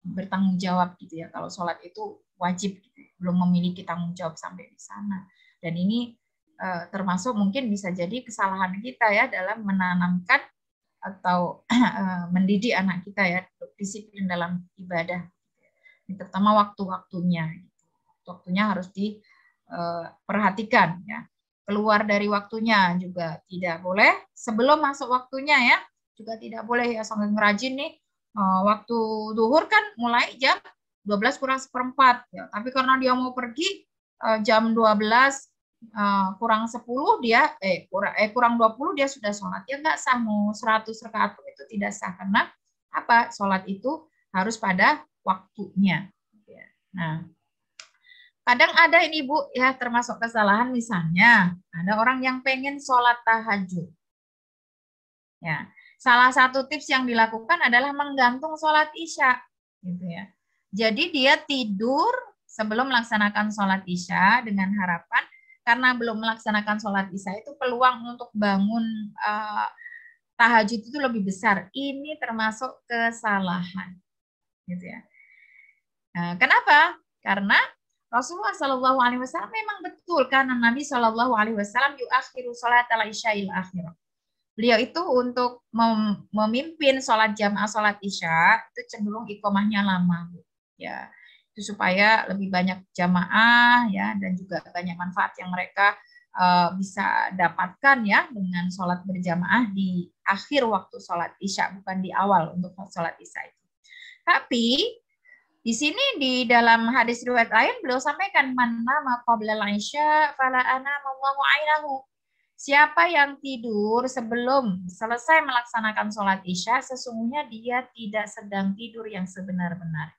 bertanggung jawab gitu ya, kalau sholat itu wajib, gitu. Belum memiliki tanggung jawab sampai di sana. Dan ini termasuk mungkin bisa jadi kesalahan kita ya dalam menanamkan atau mendidik anak kita ya disiplin dalam ibadah, terutama waktu-waktunya. Waktunya harus diperhatikan ya. Keluar dari waktunya juga tidak boleh, sebelum masuk waktunya ya juga tidak boleh ya, sambil ngerajin nih waktu duhur kan mulai jam 12 kurang seperempat ya, tapi karena dia mau pergi jam 12 kurang 10 dia kurang 20 dia sudah sholat, ya nggak sah, mau 100 rakaat itu tidak sah, karena apa? Sholat itu harus pada waktunya. Nah, kadang ada ini Bu ya, termasuk kesalahan, misalnya ada orang yang pengen sholat tahajud. Ya, salah satu tips yang dilakukan adalah menggantung sholat isya, gitu ya. Jadi dia tidur sebelum melaksanakan sholat isya dengan harapan karena belum melaksanakan sholat isya itu peluang untuk bangun tahajud itu lebih besar. Ini termasuk kesalahan, gitu ya. Nah, kenapa? Karena Rasulullah Shallallahu Alaihi Wasallam memang betul, karena Nabi Shallallahu Alaihi Wasallam yuakhiru sholat al-isya'il akhirah. Beliau itu untuk memimpin sholat jamaah sholat isya itu cenderung iqomahnya lama, ya, itu supaya lebih banyak jamaah ya, dan juga banyak manfaat yang mereka bisa dapatkan ya dengan sholat berjamaah di akhir waktu sholat isya, bukan di awal untuk sholat isya itu. Tapi di sini di dalam hadis riwayat lain beliau sampaikan man nama qabla al-isya fala anamallahu ainahu. Siapa yang tidur sebelum selesai melaksanakan sholat isya, sesungguhnya dia tidak sedang tidur yang sebenar-benarnya.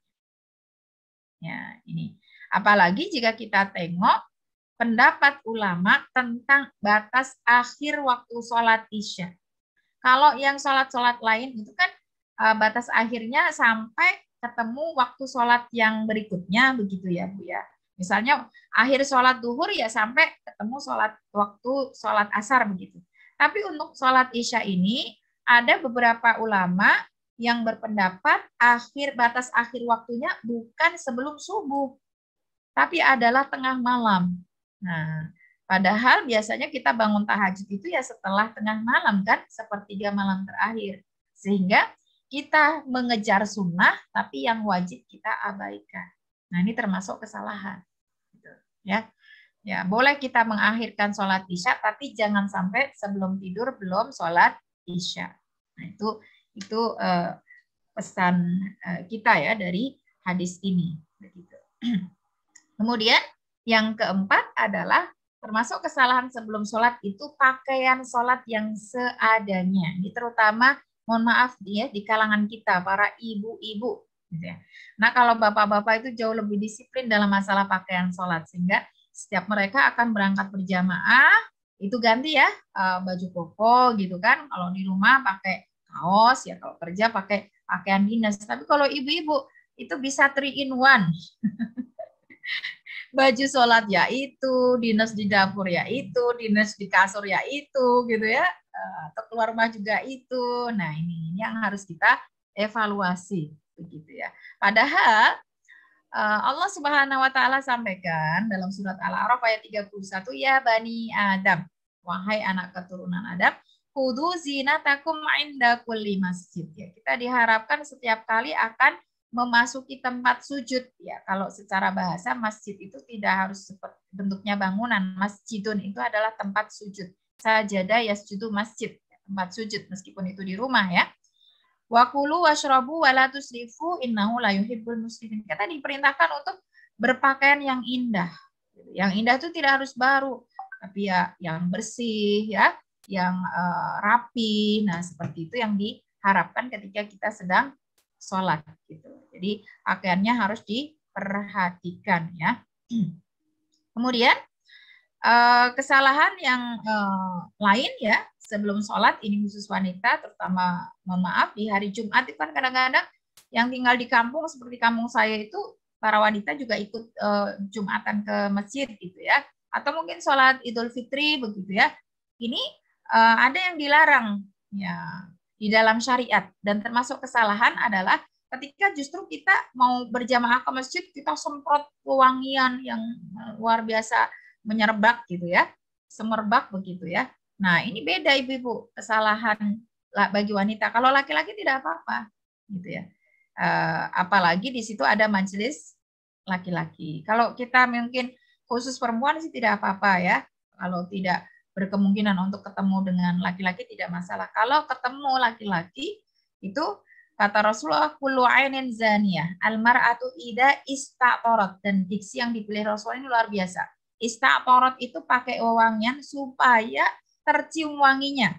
Ya, ini. Apalagi jika kita tengok pendapat ulama tentang batas akhir waktu sholat isya. Kalau yang sholat-sholat lain itu kan batas akhirnya sampai ketemu waktu sholat yang berikutnya, begitu ya Bu ya. Misalnya akhir sholat duhur ya sampai ketemu waktu sholat asar begitu. Tapi untuk sholat isya ini ada beberapa ulama yang berpendapat batas akhir waktunya bukan sebelum subuh, tapi adalah tengah malam. Nah, padahal biasanya kita bangun tahajud itu ya setelah tengah malam kan, sepertiga malam terakhir. Sehingga kita mengejar sunnah, tapi yang wajib kita abaikan. Nah, ini termasuk kesalahan. Ya, ya boleh kita mengakhirkan sholat isya, tapi jangan sampai sebelum tidur belum sholat isya. Nah, itu pesan kita ya dari hadis ini. Begitu. Kemudian yang keempat adalah termasuk kesalahan sebelum sholat itu pakaian sholat yang seadanya. Ini terutama mohon maaf ya di kalangan kita para ibu-ibu. Gitu ya. Nah kalau bapak-bapak itu jauh lebih disiplin dalam masalah pakaian sholat sehingga setiap mereka akan berangkat berjamaah itu ganti ya baju koko gitu kan. Kalau di rumah pakai kaos ya, kalau kerja pakai pakaian dinas. Tapi kalau ibu-ibu itu bisa 3 in 1. Baju sholat ya itu, dinas di dapur ya itu, dinas di kasur ya itu, gitu ya. Atau keluar rumah juga itu. Nah ini yang harus kita evaluasi, begitu ya. Padahal Allah Subhanahu Wa Taala sampaikan dalam surat Al-A'raf ayat 31, ya Bani Adam, wahai anak keturunan Adam, khudhu zinatakum inda kulli masjid. Ya, kita diharapkan setiap kali akan memasuki tempat sujud ya. Kalau secara bahasa masjid itu tidak harus seperti bentuknya bangunan. Masjidun itu adalah tempat sujud. Sajadah yasjudu masjid, tempat sujud meskipun itu di rumah ya. Wa kulu washrabu wa la tusrifu innahu la yuhibbul musrifin. Kita diperintahkan untuk berpakaian yang indah. Yang indah itu tidak harus baru, tapi ya yang bersih ya, yang rapi. Nah, seperti itu yang diharapkan ketika kita sedang sholat gitu. Jadi pakaiannya harus diperhatikan ya. Kemudian kesalahan yang lain ya sebelum sholat ini khusus wanita, terutama mohon maaf di hari Jumat itu kan kadang-kadang yang tinggal di kampung seperti kampung saya itu para wanita juga ikut Jumatan ke masjid gitu ya. Atau mungkin sholat Idul Fitri begitu ya. Ini ada yang dilarang ya di dalam syariat, dan termasuk kesalahan adalah ketika justru kita mau berjamaah ke masjid kita semprot wewangian yang luar biasa menyerbak gitu ya, semerbak begitu ya. Nah ini beda ibu-ibu, kesalahan bagi wanita. Kalau laki-laki tidak apa-apa gitu ya. Apalagi di situ ada majelis laki-laki. Kalau kita mungkin khusus perempuan sih tidak apa-apa ya. Kalau tidak berkemungkinan untuk ketemu dengan laki-laki tidak masalah. Kalau ketemu laki-laki itu kata Rasulullah kullu ainin zaniyah almar'atu ida ista'tarat, dan diksi yang dipilih Rasulullah ini luar biasa. Ista'tarat itu pakai wewangian supaya tercium wanginya.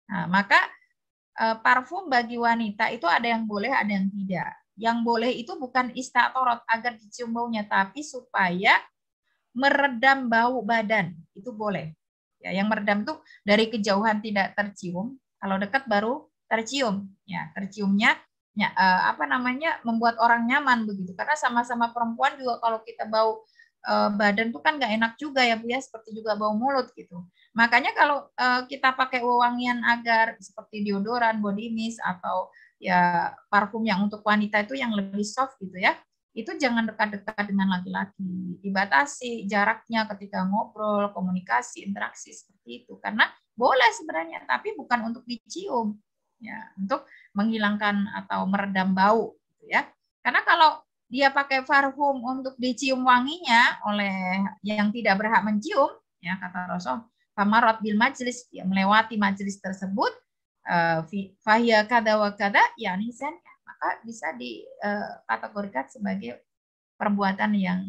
Nah, maka parfum bagi wanita itu ada yang boleh, ada yang tidak. Yang boleh itu bukan ista'tarat agar dicium baunya, tapi supaya meredam bau badan, itu boleh. Ya, yang meredam itu dari kejauhan tidak tercium, kalau dekat baru tercium. Ya, terciumnya ya, membuat orang nyaman begitu. Karena sama-sama perempuan juga kalau kita bau badan tuh kan nggak enak juga ya Bu ya, seperti juga bau mulut gitu. Makanya kalau kita pakai wewangian agar seperti deodoran, body mist atau ya parfum yang untuk wanita itu yang lebih soft gitu ya. Itu jangan dekat-dekat dengan laki-laki. Dibatasi jaraknya ketika ngobrol, komunikasi, interaksi seperti itu. Karena boleh sebenarnya, tapi bukan untuk dicium. Ya, untuk menghilangkan atau meredam bau. Gitu ya. Karena kalau dia pakai parfum untuk dicium wanginya oleh yang tidak berhak mencium, ya kata Rasul, famarot bil majlis, dia melewati majlis tersebut, fahya kada wa kada, yakni maka bisa dikategorikan sebagai perbuatan yang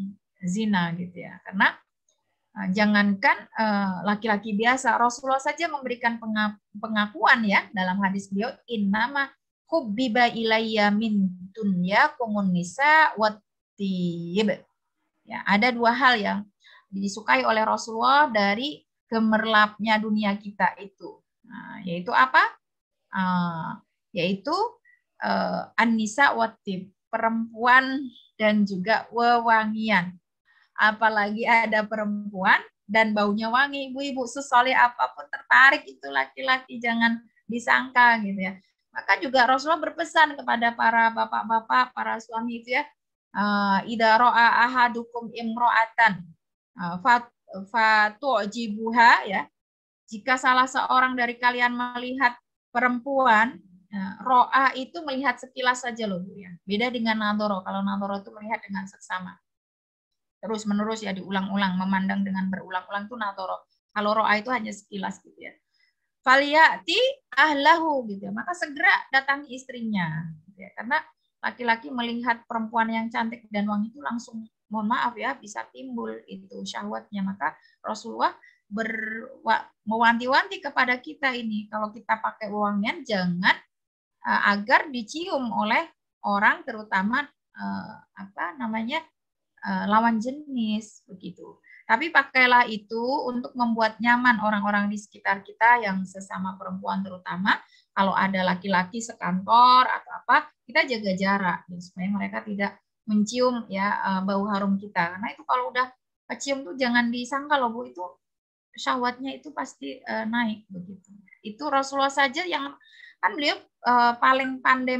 zina gitu ya. Karena jangankan laki-laki biasa, Rasulullah saja memberikan pengakuan ya dalam hadis beliau, innama hubbiba ilayya min dunya kumun nisa wattib. Ya, ada dua hal yang disukai oleh Rasulullah dari gemerlapnya dunia kita itu. Nah, yaitu apa? Yaitu an-nisa wattib, perempuan dan juga wewangian. apalagi ada perempuan dan baunya wangi. Ibu-ibu sesoleh apapun tertarik itu laki-laki, jangan disangka gitu ya. Maka juga Rasulullah berpesan kepada para bapak-bapak, para suami itu ya, idza ra'a ahadukum imra'atan fatu'jibuha ya. Jika salah seorang dari kalian melihat perempuan, ro'a itu melihat sekilas saja loh Bu ya. Beda dengan nadoro. Kalau nadoro itu melihat dengan seksama. Terus menerus ya, diulang-ulang, memandang dengan berulang-ulang itu nadoro. Kalau ro'a itu hanya sekilas gitu ya. Faliyati ahlahu gitu ya. Maka segera datangi istrinya gitu ya. Karena laki-laki melihat perempuan yang cantik dan wangi itu langsung, mohon maaf ya, bisa timbul itu syahwatnya. Maka Rasulullah mewanti-wanti kepada kita ini, kalau kita pakai wewangian jangan agar dicium oleh orang, terutama lawan jenis begitu. Tapi pakailah itu untuk membuat nyaman orang-orang di sekitar kita yang sesama perempuan, terutama kalau ada laki-laki sekantor atau apa, kita jaga jarak ya, supaya mereka tidak mencium ya bau harum kita. Karena itu kalau udah kecium tuh jangan disangka loh Bu, itu syahwatnya itu pasti naik begitu. Itu Rasulullah saja yang kan beliau paling pandai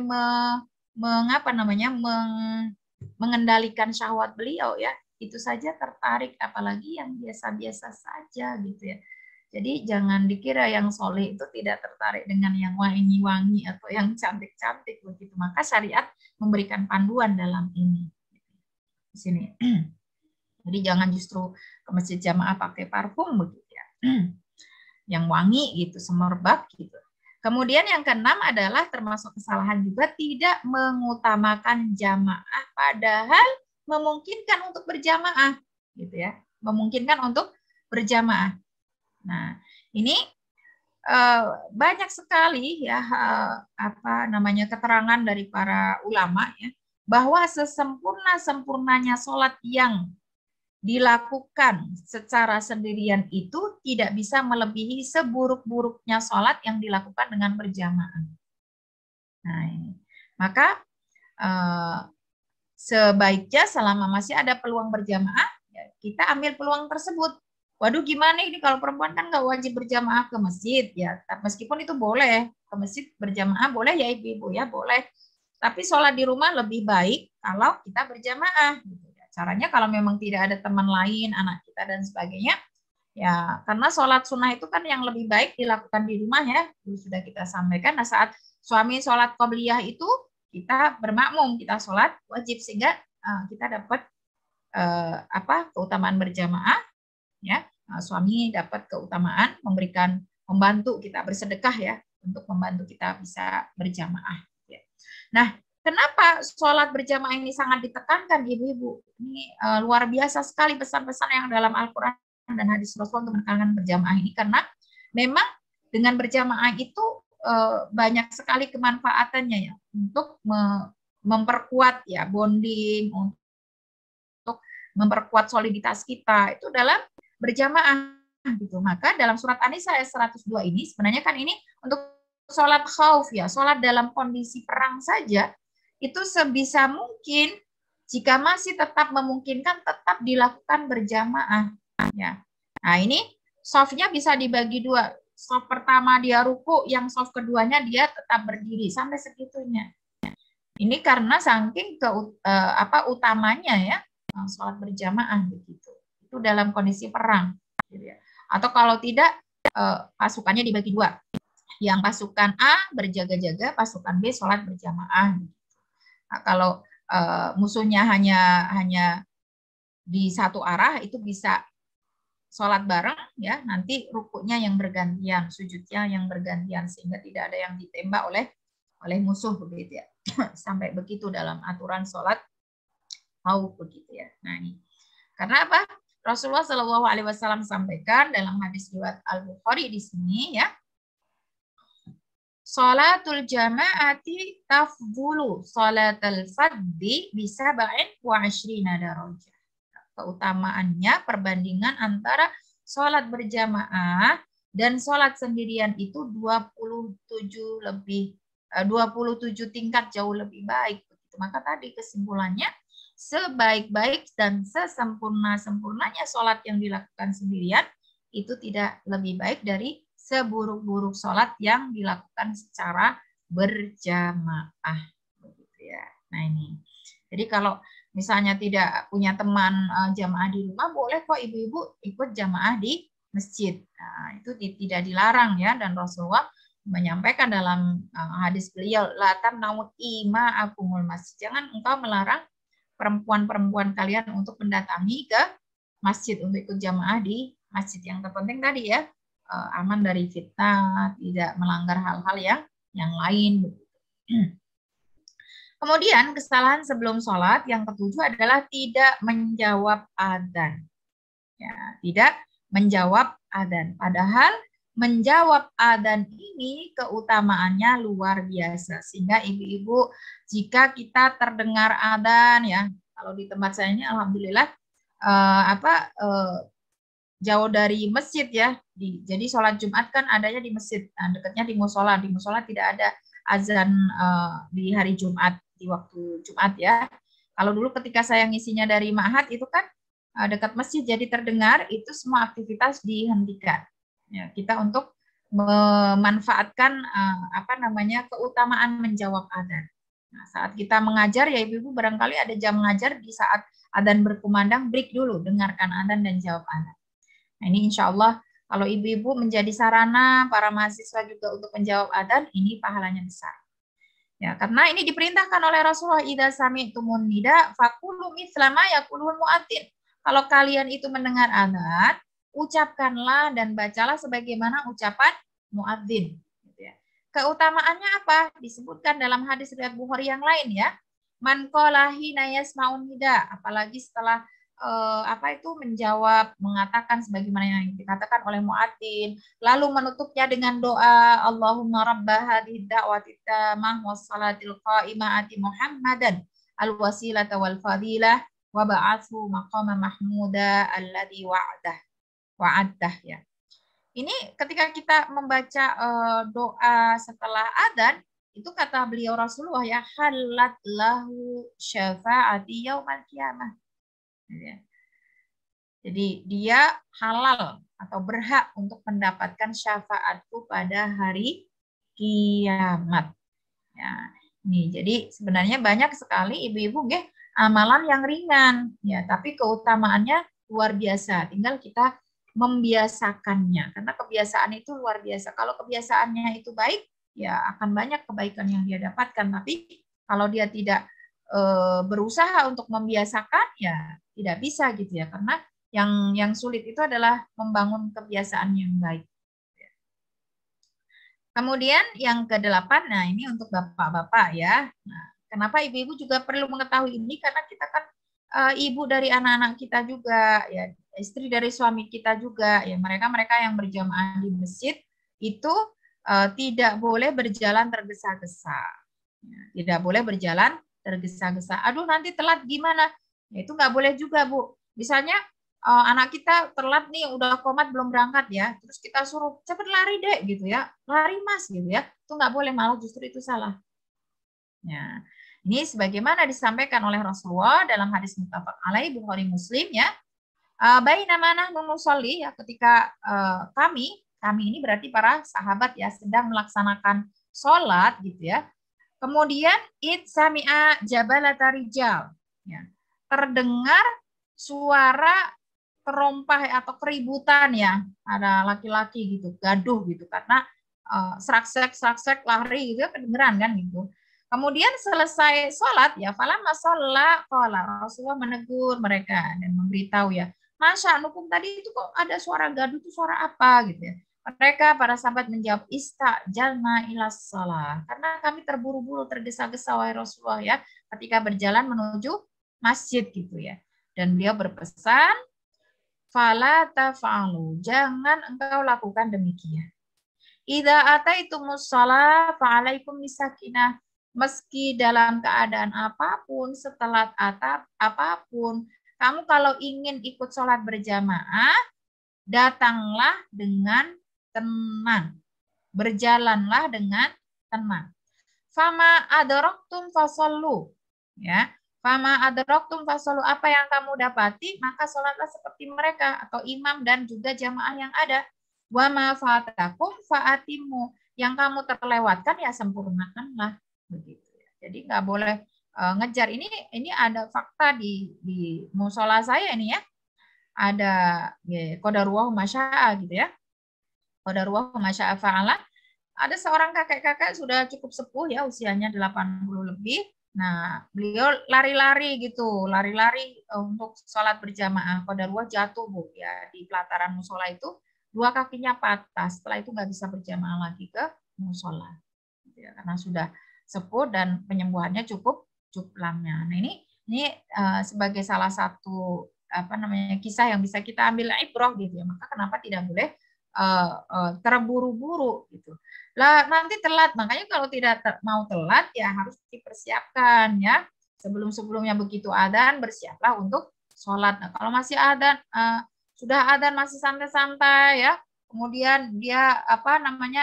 mengendalikan syahwat beliau ya. Itu saja tertarik, apalagi yang biasa-biasa saja gitu ya. Jadi jangan dikira yang soleh itu tidak tertarik dengan yang wangi-wangi atau yang cantik-cantik begitu. Maka syariat memberikan panduan dalam ini. Di sini. Jadi jangan justru ke masjid jamaah pakai parfum begitu ya. Yang wangi gitu, semerbak gitu. Kemudian yang keenam adalah termasuk kesalahan juga tidak mengutamakan jamaah padahal memungkinkan untuk berjamaah gitu ya. Memungkinkan untuk berjamaah. Nah, ini banyak sekali ya keterangan dari para ulama ya, bahwa sesempurna-sempurnanya sholat yang dilakukan secara sendirian itu tidak bisa melebihi seburuk-buruknya sholat yang dilakukan dengan berjamaah. Nah, ini. Maka sebaiknya selama masih ada peluang berjamaah, ya kita ambil peluang tersebut. Waduh, gimana ini kalau perempuan kan nggak wajib berjamaah ke masjid ya. Meskipun itu boleh ke masjid berjamaah, boleh ya ibu-ibu ya, boleh. Tapi sholat di rumah lebih baik kalau kita berjamaah. Gitu. Caranya kalau memang tidak ada teman lain, anak kita dan sebagainya, ya karena sholat sunnah itu kan yang lebih baik dilakukan di rumah ya. Sudah kita sampaikan. Nah, saat suami sholat qobliyah itu kita bermakmum, kita sholat wajib sehingga kita dapat keutamaan berjamaah ya. Suami dapat keutamaan membantu kita bersedekah ya untuk membantu kita bisa berjamaah ya. Nah, kenapa sholat berjamaah ini sangat ditekankan ibu-ibu? Ini luar biasa sekali pesan-pesan yang dalam Al-Quran dan hadis Rasulullah untuk menekankan berjamaah ini, karena memang dengan berjamaah itu banyak sekali kemanfaatannya ya, untuk memperkuat ya bonding, untuk memperkuat soliditas kita itu dalam berjamaah gitu. Maka dalam surat An-Nisa ayat 102 ini sebenarnya kan ini untuk sholat khauf ya, sholat dalam kondisi perang saja itu sebisa mungkin jika masih tetap memungkinkan tetap dilakukan berjamaah ya. Nah, ini softnya bisa dibagi dua. Soft pertama dia ruku, yang soft keduanya dia tetap berdiri sampai segitunya. Ini karena saking utamanya ya sholat berjamaah begitu. Itu dalam kondisi perang gitu ya. Atau kalau tidak pasukannya dibagi dua. Yang pasukan A berjaga-jaga, pasukan B sholat berjamaah. Nah, kalau musuhnya hanya di satu arah itu bisa sholat bareng ya, nanti rukuknya yang bergantian, sujudnya yang bergantian sehingga tidak ada yang ditembak oleh musuh begitu ya. Sampai begitu dalam aturan sholat khauf begitu ya. Nah, ini karena apa? Rasulullah Shallallahu Alaihi Wasallam sampaikan dalam hadis riwayat Al-Bukhari di sini ya, sholatul jama'ati tafdulu sholatul faddi bisa ba'in wa ashrina darajah. Keutamaannya perbandingan antara sholat berjamaah dan sholat sendirian itu 27 tingkat jauh lebih baik. Maka tadi kesimpulannya sebaik-baik dan sesempurna-sempurnanya sholat yang dilakukan sendirian itu tidak lebih baik dari seburuk-buruk sholat yang dilakukan secara berjamaah. Begitu ya. Nah ini. Jadi kalau misalnya tidak punya teman jamaah di rumah, boleh kok ibu-ibu ikut jamaah di masjid. Nah, itu tidak dilarang ya, dan Rasulullah menyampaikan dalam hadis beliau, la tamna'u ima akumul masjid. Jangan engkau melarang perempuan-perempuan kalian untuk mendatangi ke masjid untuk ikut jamaah di masjid. Yang terpenting tadi ya, aman dari fitnah, tidak melanggar hal-hal yang lain. Kemudian kesalahan sebelum sholat yang ketujuh adalah tidak menjawab adzan. Ya, tidak menjawab adzan. Padahal menjawab adzan ini keutamaannya luar biasa. Sehingga ibu-ibu, jika kita terdengar adzan ya, kalau di tempat saya ini alhamdulillah jauh dari masjid ya. Jadi sholat Jumat kan adanya di masjid, dekatnya di musola. Di musola tidak ada azan di hari Jumat, di waktu Jumat ya. Kalau dulu ketika saya ngisinya dari Ma'had itu kan dekat masjid, jadi terdengar itu semua aktivitas dihentikan. Ya, kita untuk memanfaatkan keutamaan menjawab adzan. Nah, saat kita mengajar ya ibu-ibu, barangkali ada jam mengajar, di saat adzan berkumandang break dulu, dengarkan adzan dan jawab adzan. Nah, ini insya Allah kalau ibu-ibu menjadi sarana para mahasiswa juga untuk menjawab adzan, ini pahalanya besar. Ya, karena ini diperintahkan oleh Rasulullah, idza sami'tumun nida faqulu mithla ma yaqulul muadzin. Kalau kalian itu mendengar adzan, ucapkanlah dan bacalah sebagaimana ucapan muadzin. Gitu ya. Keutamaannya apa? Disebutkan dalam hadis riwayat Bukhari yang lain ya. Man qala hina yasma'un nida, apalagi setelah menjawab, mengatakan sebagaimana yang dikatakan oleh muadzin, lalu menutupnya dengan doa, Allahumma rabba hadhihi da'wati tammah was salatil qa'imah ati Muhammadan al wasilata wal fadilah wa ba'athu maqama mahmuda alladhi wa'addah ya. Ini ketika kita membaca doa setelah adzan, itu kata beliau Rasulullah ya, halat lahu syafa'ati yaumal qiyamah. Jadi dia halal atau berhak untuk mendapatkan syafaatku pada hari kiamat. Ya, nih, jadi sebenarnya banyak sekali ibu-ibu amalan yang ringan, ya, tapi keutamaannya luar biasa. Tinggal kita membiasakannya, karena kebiasaan itu luar biasa. Kalau kebiasaannya itu baik, ya akan banyak kebaikan yang dia dapatkan. Tapi kalau dia tidak berusaha untuk membiasakan, ya tidak bisa gitu ya, karena yang sulit itu adalah membangun kebiasaan yang baik. Kemudian yang ke-8, nah ini untuk bapak-bapak ya. Nah, kenapa ibu-ibu juga perlu mengetahui ini? Karena kita kan ibu dari anak-anak kita juga, ya, istri dari suami kita juga, ya, mereka yang berjamaah di masjid itu tidak boleh berjalan tergesa-gesa, ya, tidak boleh berjalan tergesa-gesa. Aduh nanti telat gimana? Ya, itu nggak boleh juga Bu. Misalnya anak kita telat nih, udah komat belum berangkat ya, terus kita suruh cepet lari deh gitu ya, lari mas gitu ya, itu nggak boleh, malah justru itu salah. Ya, ini sebagaimana disampaikan oleh Rasulullah dalam hadis muttafaq alaih Bukhari Muslim ya, baina nahnu nusolli ya, ketika kami ini berarti para sahabat ya sedang melaksanakan sholat gitu ya. Kemudian id sami'a jabalata rijal ya. Terdengar suara terompah atau keributan ya, ada laki-laki gitu, gaduh gitu, karena serak-serak lari gitu, kedengeran kan gitu. Kemudian selesai sholat ya, falamma sholla qala, Rasulullah menegur mereka dan memberitahu ya, Masya nukum tadi itu kok ada suara gaduh, itu suara apa gitu ya. Mereka para sahabat menjawab, istajalna ilas shalah, karena kami terburu-buru, tergesa-gesa wahai Rasulullah ya, ketika berjalan menuju masjid gitu ya. Dan beliau berpesan, fala tafa'alu, jangan engkau lakukan demikian. Idza ataitumus shalah fa'alaikum bisakinah, meski dalam keadaan apapun, setelah apapun, kamu kalau ingin ikut sholat berjamaah, datanglah dengan tenang, berjalanlah dengan tenang. Fama adraktum fasallu, ya. Fama adraktum fasallu, apa yang kamu dapati maka sholatlah seperti mereka atau imam dan juga jamaah yang ada. Wa ma fatakum fa'atimu, yang kamu terlewatkan ya sempurnakanlah, begitu ya. Jadi nggak boleh ngejar. Ini ada fakta di musola saya ini ya. Ada ya, qadarullah masya'a gitu ya. Qadarullah masya'a fa'ala. Ada seorang kakek-kakek sudah cukup sepuh ya, usianya 80 lebih. Nah, beliau lari-lari gitu, lari-lari untuk sholat berjamaah. Qadarullah jatuh Bu ya di pelataran musola itu, dua kakinya patah. Setelah itu nggak bisa berjamaah lagi ke musola. Ya, karena sudah sepuh dan penyembuhannya cukup lama. Nah, ini sebagai salah satu kisah yang bisa kita ambil ibrah gitu ya. Maka kenapa tidak boleh terburu-buru gitu. Lah nanti telat, makanya kalau tidak mau telat ya harus dipersiapkan ya. Sebelum-sebelumnya begitu adzan bersiaplah untuk sholat. Nah, kalau masih adzan sudah adzan masih santai-santai ya. Kemudian dia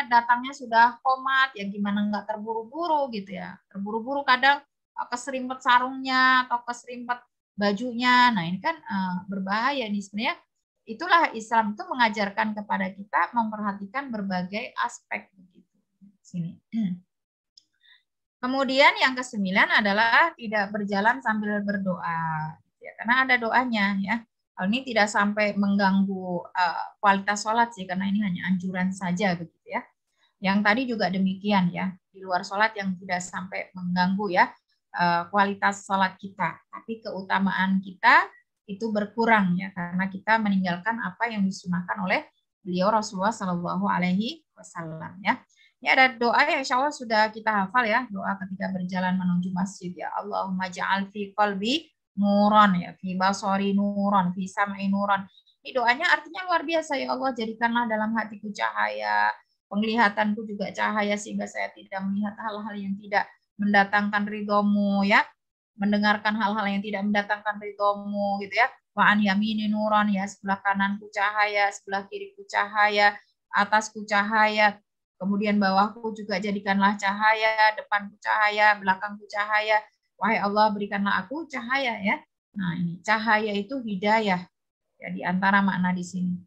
datangnya sudah qomat ya, gimana nggak terburu-buru gitu ya. Terburu-buru kadang keserimpet sarungnya atau keserimpet bajunya. Nah, ini kan berbahaya nih sebenarnya. Itulah Islam itu mengajarkan kepada kita memperhatikan berbagai aspek begitu. Sini. Kemudian yang ke-9 adalah tidak berjalan sambil berdoa. Ya, karena ada doanya ya. Hal ini tidak sampai mengganggu kualitas sholat sih, karena ini hanya anjuran saja begitu ya. Yang tadi juga demikian ya. Di luar sholat yang tidak sampai mengganggu ya kualitas sholat kita. Tapi keutamaan kita itu berkurang ya, karena kita meninggalkan apa yang disunahkan oleh beliau Rasulullah Shallallahu Alaihi Wasallam ya. Ini ada doa yang insya Allah sudah kita hafal ya, doa ketika berjalan menuju masjid ya. Allahumma ja'al fi qalbi nuron ya, fi basori nuron, fi sam'i nuron. Ini doanya artinya luar biasa ya Allah, jadikanlah dalam hatiku cahaya, penglihatanku juga cahaya sehingga saya tidak melihat hal-hal yang tidak mendatangkan ridhomu ya, mendengarkan hal-hal yang tidak mendatangkan ridhomu gitu ya. Wa an yamini nuron ya, sebelah kananku cahaya, sebelah kiriku cahaya, atasku cahaya, kemudian bawahku juga jadikanlah cahaya, depanku cahaya, belakangku cahaya. Wahai Allah, berikanlah aku cahaya ya. Nah, ini cahaya itu hidayah. Ya, di antara makna di sini.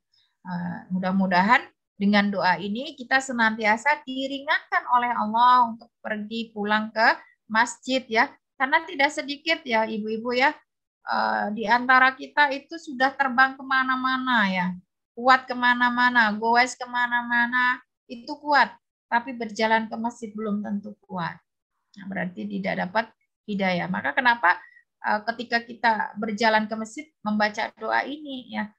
Mudah-mudahan dengan doa ini kita senantiasa diringankan oleh Allah untuk pergi pulang ke masjid ya. Karena tidak sedikit ya ibu-ibu ya, di antara kita itu sudah terbang kemana-mana ya, kuat kemana-mana, goes kemana-mana, itu kuat. Tapi berjalan ke masjid belum tentu kuat. Nah, berarti tidak dapat hidayah. Maka kenapa ketika kita berjalan ke masjid membaca doa ini ya,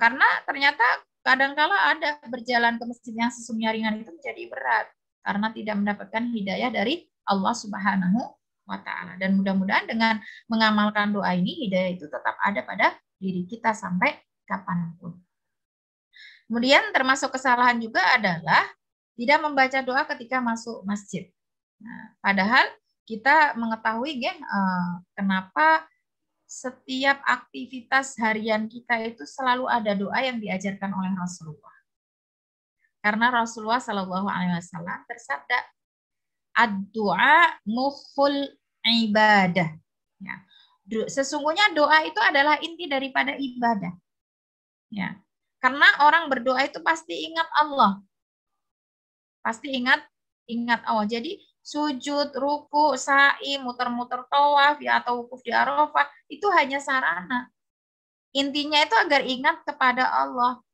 karena ternyata kadangkala ada berjalan ke masjid yang sesungguhnya ringan itu menjadi berat karena tidak mendapatkan hidayah dari Allah Subhanahu wa ta'ala. Dan mudah-mudahan dengan mengamalkan doa ini, hidayah itu tetap ada pada diri kita sampai kapanpun. Kemudian termasuk kesalahan juga adalah tidak membaca doa ketika masuk masjid. Nah, padahal kita mengetahui ya, kenapa setiap aktivitas harian kita itu selalu ada doa yang diajarkan oleh Rasulullah. Karena Rasulullah Shallallahu Alaihi Wasallam bersabda, ad-du'a mukhul ibadah. Ya. Sesungguhnya doa itu adalah inti daripada ibadah. Ya. Karena orang berdoa itu pasti ingat Allah. Pasti ingat Allah. Jadi sujud, ruku, sa'i, muter-muter tawaf ya, atau wukuf di Arafah itu hanya sarana. Intinya itu agar ingat kepada Allah.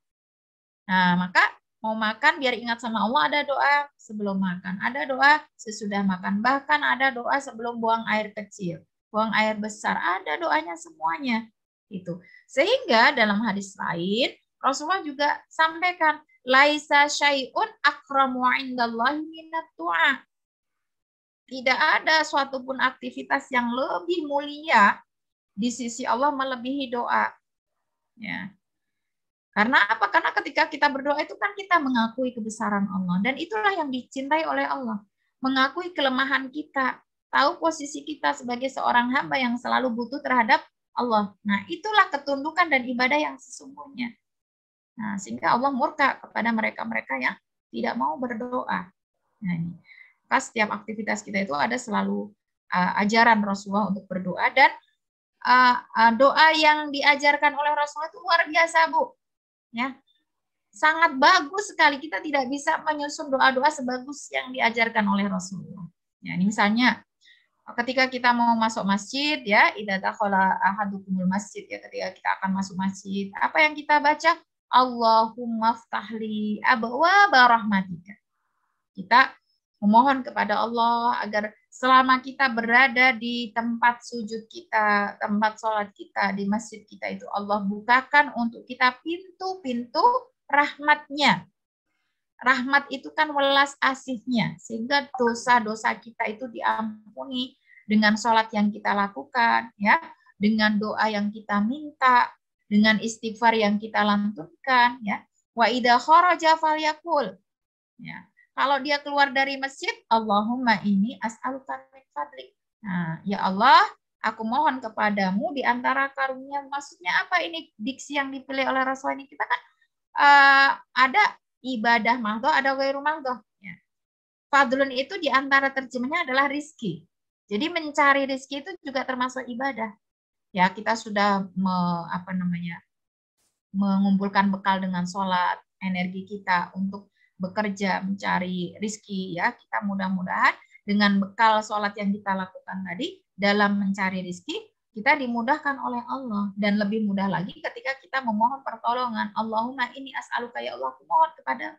Nah, maka mau makan biar ingat sama Allah, ada doa sebelum makan, ada doa sesudah makan, bahkan ada doa sebelum buang air kecil, buang air besar, ada doanya semuanya itu. Sehingga dalam hadis lain Rasulullah juga sampaikan, laisa syai'un akramu indallahi minat du'a. Tidak ada suatu pun aktivitas yang lebih mulia di sisi Allah melebihi doa. Ya. Karena apa? Karena ketika kita berdoa itu kan kita mengakui kebesaran Allah. Dan itulah yang dicintai oleh Allah. Mengakui kelemahan kita. Tahu posisi kita sebagai seorang hamba yang selalu butuh terhadap Allah. Nah, itulah ketundukan dan ibadah yang sesungguhnya. Nah, sehingga Allah murka kepada mereka-mereka yang tidak mau berdoa. Nah, ini. Maka setiap aktivitas kita itu ada selalu ajaran Rasulullah untuk berdoa, dan doa yang diajarkan oleh Rasulullah itu luar biasa, Bu. Ya, sangat bagus sekali. Kita tidak bisa menyusun doa-doa sebagus yang diajarkan oleh Rasulullah. Ya, ini misalnya ketika kita mau masuk masjid, ya, idza dakhala ahadukumul masjid, ya, ketika kita akan masuk masjid, apa yang kita baca? Allahumma ftahli abwaaba rahmatika. Kita memohon kepada Allah agar selama kita berada di tempat sujud kita, tempat sholat kita, di masjid kita itu, Allah bukakan untuk kita pintu-pintu rahmatnya. Rahmat itu kan welas asihnya, sehingga dosa-dosa kita itu diampuni dengan sholat yang kita lakukan, ya, dengan doa yang kita minta, dengan istighfar yang kita lantunkan, ya. Wa idza kharaja falyaqul, ya. Kalau dia keluar dari masjid, Allahumma inni as'aluka min fadlik. Nah, ya Allah, aku mohon kepadamu di antara karunia. Maksudnya apa ini diksi yang dipilih oleh Rasul ini? Kita kan ada ibadah mahdoh, ada ghairu mahdoh. Ya. Fadlun itu di antara terjemahnya adalah rizki. Jadi mencari rizki itu juga termasuk ibadah. Ya, kita sudah mengumpulkan bekal dengan sholat, energi kita untuk bekerja, mencari rizki, ya, kita mudah-mudahan dengan bekal sholat yang kita lakukan tadi, dalam mencari rizki, kita dimudahkan oleh Allah. Dan lebih mudah lagi ketika kita memohon pertolongan. Allahumma inni as'aluka, ya Allah, aku mohon kepada,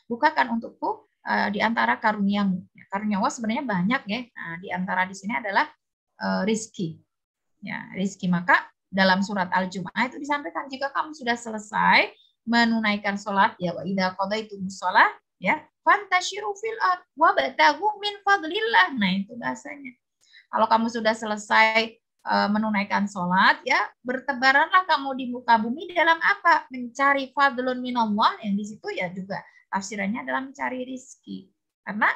bukakan untukku di antara karuniamu. Karunia Allah sebenarnya banyak, ya. Nah, di antara di sini adalah rizki. Ya, rizki. Maka dalam surat Al-Jumu'ah itu disampaikan, jika kamu sudah selesai menunaikan sholat, ya, wa idza qadaitumus shalah, ya, fantashiru fil ard wabtaghu min fadlillah. Nah, itu bahasanya. Kalau kamu sudah selesai menunaikan sholat, ya, bertebaranlah kamu di muka bumi dalam apa? Mencari fadlun minallah, yang di situ ya juga tafsirannya adalah mencari rizki. Karena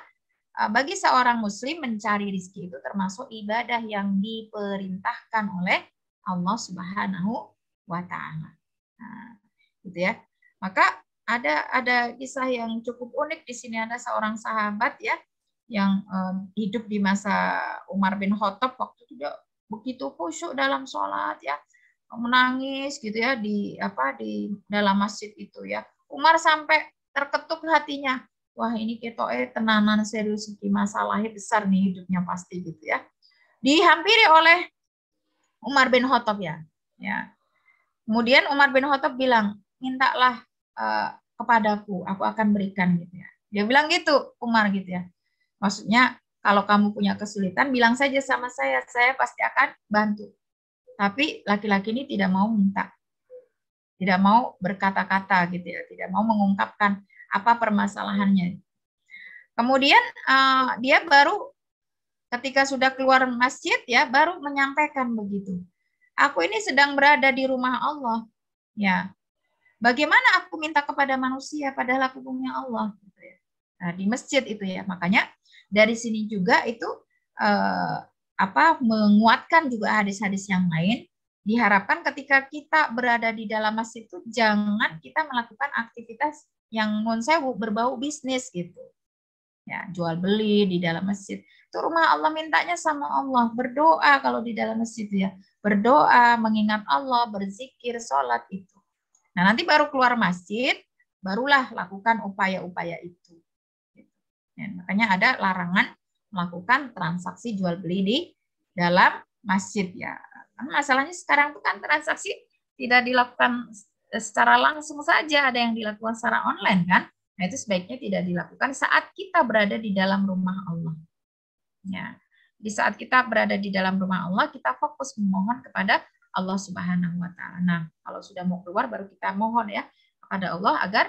bagi seorang muslim mencari rizki itu termasuk ibadah yang diperintahkan oleh Allah Subhanahu wa Ta'ala. Nah, gitu ya. Maka ada kisah yang cukup unik di sini. Ada seorang sahabat, ya, yang hidup di masa Umar bin Khattab, waktu itu dia begitu khusyuk dalam sholat, ya, menangis gitu, ya, di dalam masjid itu, ya. Umar sampai terketuk hatinya. Wah, ini ketoke tenanan serius, di masalahnya besar nih hidupnya pasti, gitu, ya. Dihampiri oleh Umar bin Khattab, ya. Kemudian Umar bin Khattab bilang, mintalah kepadaku, aku akan berikan, gitu, ya. Dia bilang gitu, Umar, gitu, ya. Maksudnya kalau kamu punya kesulitan, bilang saja sama saya pasti akan bantu. Tapi laki-laki ini tidak mau minta, tidak mau berkata-kata, gitu, ya, tidak mau mengungkapkan apa permasalahannya. Kemudian dia baru ketika sudah keluar masjid, ya, baru menyampaikan begitu. Aku ini sedang berada di rumah Allah, ya. Bagaimana aku minta kepada manusia padahal aku punya Allah, gitu, ya. Nah, di masjid itu, ya. Makanya dari sini juga itu menguatkan juga hadis-hadis yang lain. Diharapkan ketika kita berada di dalam masjid itu jangan kita melakukan aktivitas yang berbau bisnis, gitu. Ya, jual beli di dalam masjid. Itu rumah Allah, mintanya sama Allah. Berdoa kalau di dalam masjid, ya. Berdoa, mengingat Allah, berzikir, sholat itu. Nah, nanti baru keluar masjid, barulah lakukan upaya-upaya itu. Ya, makanya ada larangan melakukan transaksi jual beli di dalam masjid, ya. Karena masalahnya sekarang itu kan transaksi tidak dilakukan secara langsung saja, ada yang dilakukan secara online, kan. Nah, itu sebaiknya tidak dilakukan saat kita berada di dalam rumah Allah. Ya. Di saat kita berada di dalam rumah Allah, kita fokus memohon kepada Allah Subhanahu wa Ta'ala. Nah, kalau sudah mau keluar baru kita mohon, ya, kepada Allah agar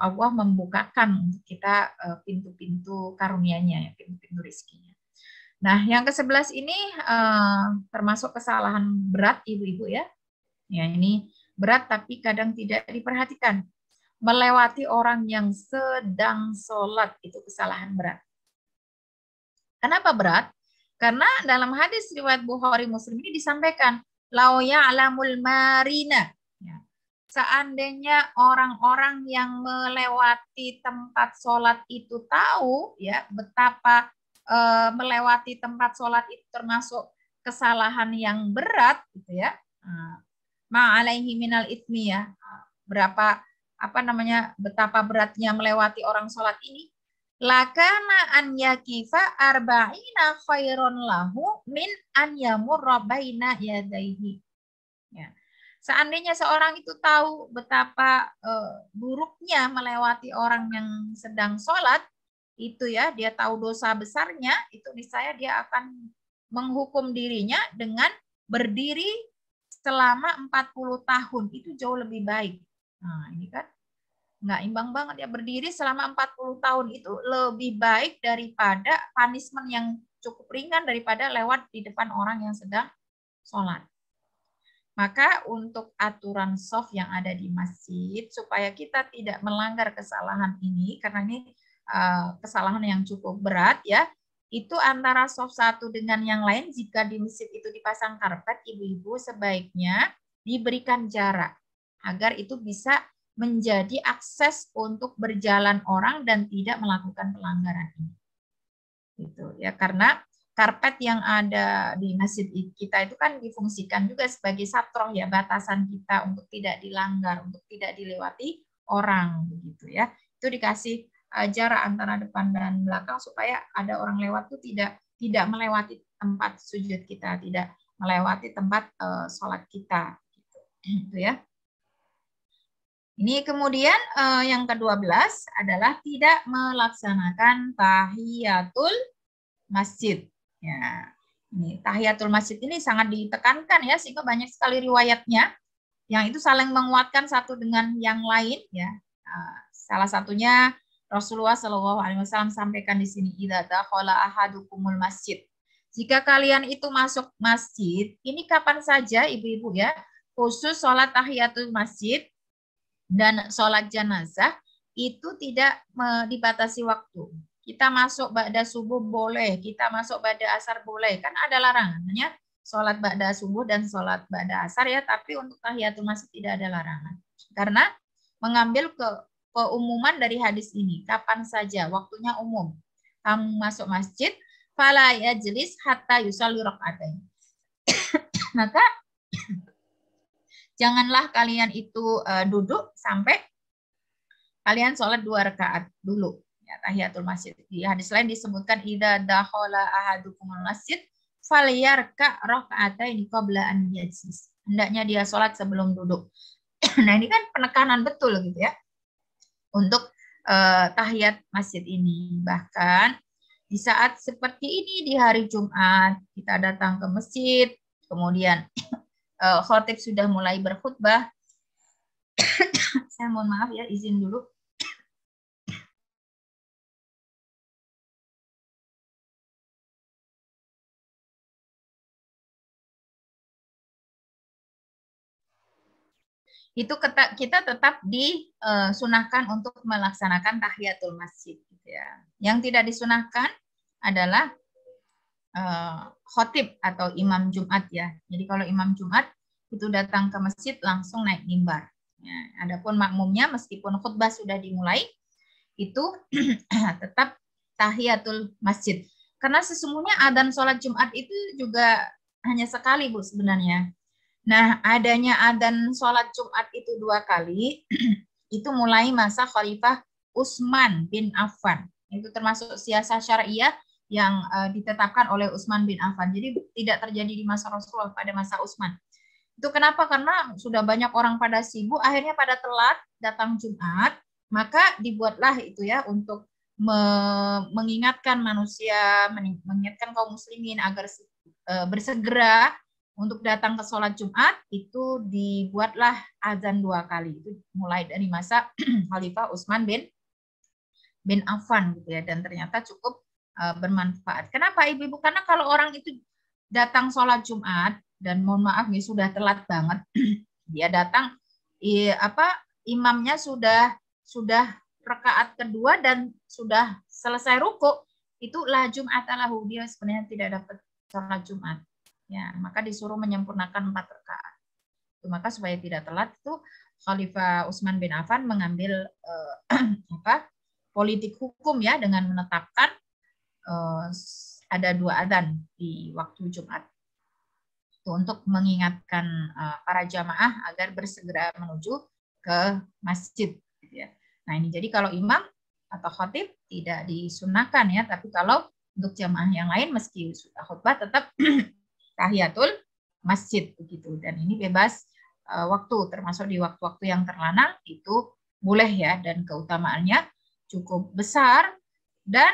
Allah membukakan untuk kita pintu-pintu karunia-Nya, ya, pintu-pintu rezekinya. Nah, yang ke-11 ini termasuk kesalahan berat, ibu-ibu, ya. Ya, ini berat tapi kadang tidak diperhatikan. Melewati orang yang sedang sholat itu kesalahan berat. Kenapa berat? Karena dalam hadis riwayat Bukhari Muslim ini disampaikan, lau ya'lamul marina. Ya. Seandainya orang-orang yang melewati tempat sholat itu tahu, ya, betapa melewati tempat sholat itu termasuk kesalahan yang berat, gitu ya. Ma'alaihi minal itsmi ya. Berapa betapa beratnya melewati orang sholat ini. Lakana an yakifa arba'ina khairon lahu min an yamurra baina yadaihi. Ya. Seandainya seorang itu tahu betapa buruknya melewati orang yang sedang sholat, itu ya, dia tahu dosa besarnya, itu niscaya dia akan menghukum dirinya dengan berdiri selama 40 tahun. Itu jauh lebih baik. Nah, ini kan nggak imbang banget ya, berdiri selama 40 tahun itu lebih baik daripada punishment yang cukup ringan daripada lewat di depan orang yang sedang sholat. Maka untuk aturan shaf yang ada di masjid, supaya kita tidak melanggar kesalahan ini, karena ini kesalahan yang cukup berat ya, itu antara shaf satu dengan yang lain, jika di masjid itu dipasang karpet, ibu-ibu sebaiknya diberikan jarak, agar itu bisa menjadi akses untuk berjalan orang dan tidak melakukan pelanggaran ini. Gitu ya, karena karpet yang ada di masjid kita itu kan difungsikan juga sebagai satroh ya, batasan kita untuk tidak dilanggar, untuk tidak dilewati orang, begitu ya. Itu dikasih jarak antara depan dan belakang supaya ada orang lewat tuh tidak melewati tempat sujud kita, tidak melewati tempat sholat kita, gitu ya. Ini kemudian yang ke-12 adalah tidak melaksanakan tahiyatul masjid. Ya, ini tahiyatul masjid ini sangat ditekankan ya, sehingga banyak sekali riwayatnya yang itu saling menguatkan satu dengan yang lain ya. Salah satunya Rasulullah Shallallahu Alaihi Wasallam sampaikan di sini, idza dakhala ahadukumul masjid. Jika kalian itu masuk masjid, ini kapan saja ibu-ibu ya, khusus sholat tahiyatul masjid dan sholat jenazah itu tidak dibatasi waktu. Kita masuk ba'da subuh boleh, kita masuk ba'da asar boleh, kan ada larangannya sholat ba'da subuh dan sholat ba'da asar ya, tapi untuk tahiyatul masjid tidak ada larangan. Karena mengambil keumuman dari hadis ini, kapan saja waktunya umum. Kamu masuk masjid, fala yajlis hatta yusalli rak'atain. Maka janganlah kalian itu duduk sampai kalian sholat 2 rakaat dulu. Ya, tahiyatul masjid. Di hadis lain disebutkan idza dakhala ahadukumul masjid falyarka rak'ataini qabla an yajlis. Hendaknya dia sholat sebelum duduk. Nah, ini kan penekanan betul gitu ya untuk tahiyat masjid ini. Bahkan di saat seperti ini di hari Jumat kita datang ke masjid, kemudian khotib sudah mulai berkhutbah. Saya mohon maaf ya, izin dulu. Itu kita tetap disunahkan untuk melaksanakan tahiyatul masjid. Gitu ya. Yang tidak disunahkan adalah khotib atau imam Jumat ya. Jadi kalau imam Jumat itu datang ke masjid langsung naik mimbar. Ya, adapun makmumnya meskipun khutbah sudah dimulai itu tetap tahiyatul masjid. Karena sesungguhnya adzan sholat Jumat itu juga hanya sekali Bu sebenarnya. Nah, adanya adzan sholat Jumat itu 2 kali, itu mulai masa Khalifah Utsman bin Affan. Itu termasuk siasah syariah yang ditetapkan oleh Utsman bin Affan. Jadi tidak terjadi di masa Rasulullah, pada masa Utsman. Itu kenapa? Karena sudah banyak orang pada sibuk, akhirnya pada telat datang Jumat, maka dibuatlah itu ya untuk mengingatkan manusia, mengingatkan kaum muslimin agar bersegera untuk datang ke sholat Jumat, itu dibuatlah azan 2 kali. Itu mulai dari masa Khalifah Utsman bin Affan gitu ya, dan ternyata cukup bermanfaat. Kenapa ibu-ibu? Karena kalau orang itu datang sholat Jumat dan mohon maaf nih sudah telat banget, dia datang imamnya sudah rakaat kedua dan sudah selesai ruku, itu la Jum'atalahu, dia sebenarnya tidak dapat sholat Jumat. Ya, maka disuruh menyempurnakan 4 rakaat. Maka supaya tidak telat itu Khalifah Utsman bin Affan mengambil politik hukum ya dengan menetapkan ada 2 adzan di waktu Jumat. Itu untuk mengingatkan para jamaah agar bersegera menuju ke masjid. Gitu ya. Nah ini jadi kalau imam atau khatib tidak disunahkan ya, tapi kalau untuk jamaah yang lain meski sudah khutbah tetap tahiyatul masjid begitu. Dan ini bebas waktu, termasuk di waktu-waktu yang terlarang itu boleh ya, dan keutamaannya cukup besar. Dan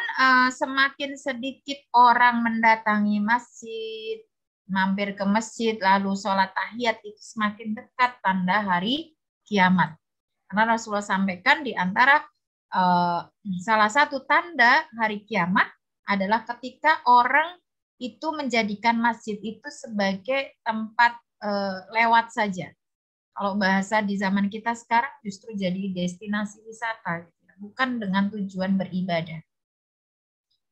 semakin sedikit orang mendatangi masjid, mampir ke masjid lalu sholat tahiyat, itu semakin dekat tanda hari kiamat. Karena Rasulullah sampaikan di antara salah satu tanda hari kiamat adalah ketika orang itu menjadikan masjid itu sebagai tempat lewat saja. Kalau bahasa di zaman kita sekarang justru jadi destinasi wisata, bukan dengan tujuan beribadah.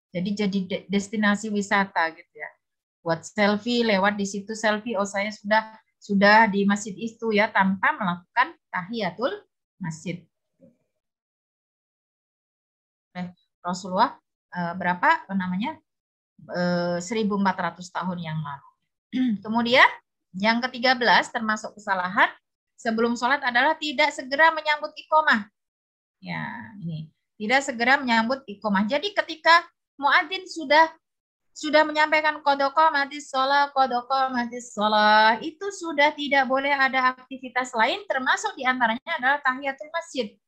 Jadi destinasi wisata gitu ya. Buat selfie, lewat di situ selfie, oh saya sudah di masjid itu ya, tanpa melakukan tahiyatul masjid. Rasulullah berapa namanya? 1400 tahun yang lalu. Kemudian yang ke-13 termasuk kesalahan sebelum sholat adalah tidak segera menyambut iqomah. Ya, ini tidak segera menyambut iqomah. Jadi ketika muadzin sudah menyampaikan qad qamatis shalah, itu sudah tidak boleh ada aktivitas lain, termasuk diantaranya adalah tahiyatul masjid.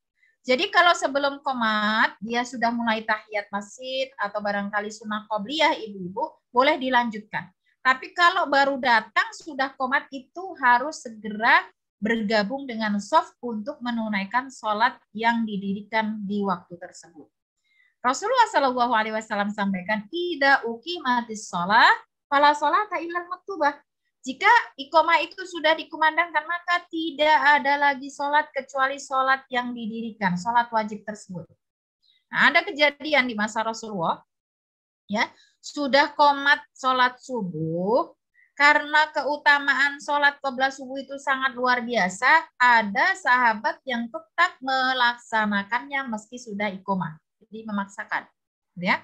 Jadi kalau sebelum qomat dia sudah mulai tahiyat masjid atau barangkali sunnah qobliyah ibu-ibu, boleh dilanjutkan. Tapi kalau baru datang sudah qomat, itu harus segera bergabung dengan shaf untuk menunaikan sholat yang didirikan di waktu tersebut. Rasulullah Shallallahu Alaihi Wasallam sampaikan, "Ida uqimatis sholah, fala sholata illal maktubah." Jika iqomah itu sudah dikumandangkan, maka tidak ada lagi sholat kecuali sholat yang didirikan, sholat wajib tersebut. Nah, ada kejadian di masa Rasulullah, ya sudah qomat sholat subuh, karena keutamaan sholat qabla subuh itu sangat luar biasa, ada sahabat yang tetap melaksanakannya meski sudah iqomah. Jadi memaksakan, ya.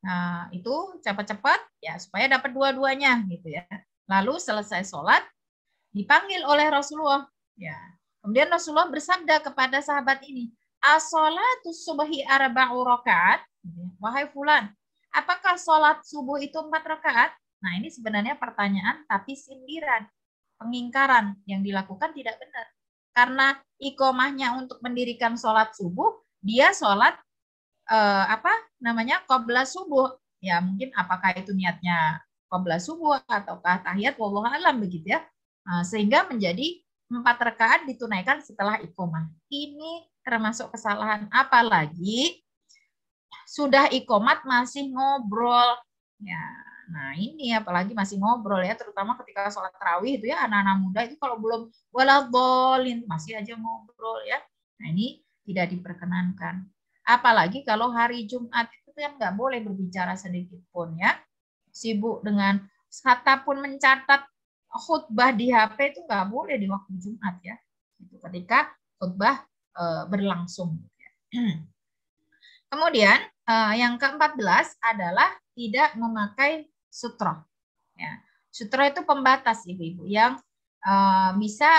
Nah, itu cepat-cepat ya supaya dapat dua-duanya gitu ya. Lalu selesai sholat dipanggil oleh Rasulullah, ya. Kemudian Rasulullah bersabda kepada sahabat ini, "As-sholatu subhi arba'u rakaat." Wahai fulan, apakah sholat subuh itu 4 rakaat? Nah, ini sebenarnya pertanyaan tapi sindiran, pengingkaran yang dilakukan tidak benar. Karena iqomahnya untuk mendirikan sholat subuh, dia sholat qabla subuh. Ya, mungkin apakah itu niatnya qabla subuh ataukah tahiyat, wallahu alam begitu ya. Sehingga menjadi 4 rakaat ditunaikan setelah iqomah. Ini termasuk kesalahan, apalagi sudah iqomat masih ngobrol. Ya, nah ini apalagi masih ngobrol ya, terutama ketika sholat tarawih itu ya, anak-anak muda itu kalau belum waladhdallin masih aja ngobrol ya. Nah, ini tidak diperkenankan. Apalagi kalau hari Jumat itu kan nggak boleh berbicara sedikit pun ya. Sibuk dengan kata pun mencatat khutbah di HP itu nggak boleh di waktu Jumat ya. Itu ketika khutbah berlangsung. Kemudian yang ke-14 adalah tidak memakai sutra. Ya. Sutra itu pembatas ibu-ibu yang bisa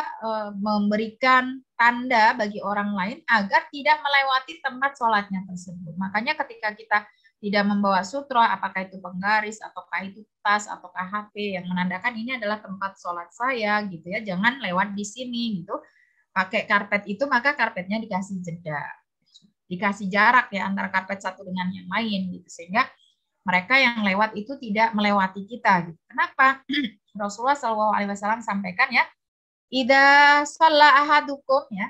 memberikan tanda bagi orang lain agar tidak melewati tempat sholatnya tersebut. Makanya ketika kita tidak membawa sutra, apakah itu penggaris, ataukah itu tas, ataukah HP yang menandakan ini adalah tempat sholat saya, gitu ya. Jangan lewat di sini, gitu. Pakai karpet itu, maka karpetnya dikasih jeda, dikasih jarak ya antara karpet satu dengan yang lain, gitu. Sehingga mereka yang lewat itu tidak melewati kita. Gitu. Kenapa? Rasulullah SAW sampaikan ya, idza shalla ahadukum ya,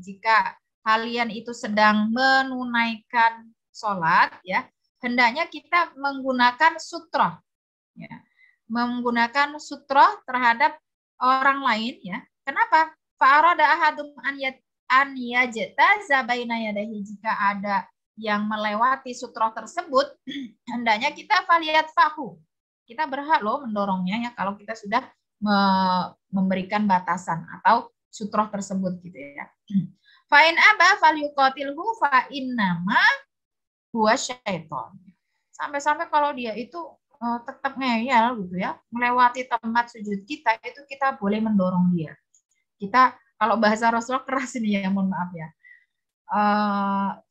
jika kalian itu sedang menunaikan sholat ya, hendaknya kita menggunakan sutra ya, menggunakan sutra terhadap orang lain ya. Kenapa? Fa'arada ahadum an yajtaza baina yadayhi, jika ada yang melewati sutra tersebut, hendaknya kita faliyat fahu, kita berhak loh mendorongnya ya kalau kita sudah memberikan batasan atau sutra tersebut gitu ya. Fa'in aba falyuqatilhu fa innama huwa syaiton. Sampai-sampai kalau dia itu tetap ngeyel gitu ya, melewati tempat sujud kita, itu kita boleh mendorong dia. Kita, kalau bahasa Rasulullah keras ini ya, mohon maaf ya.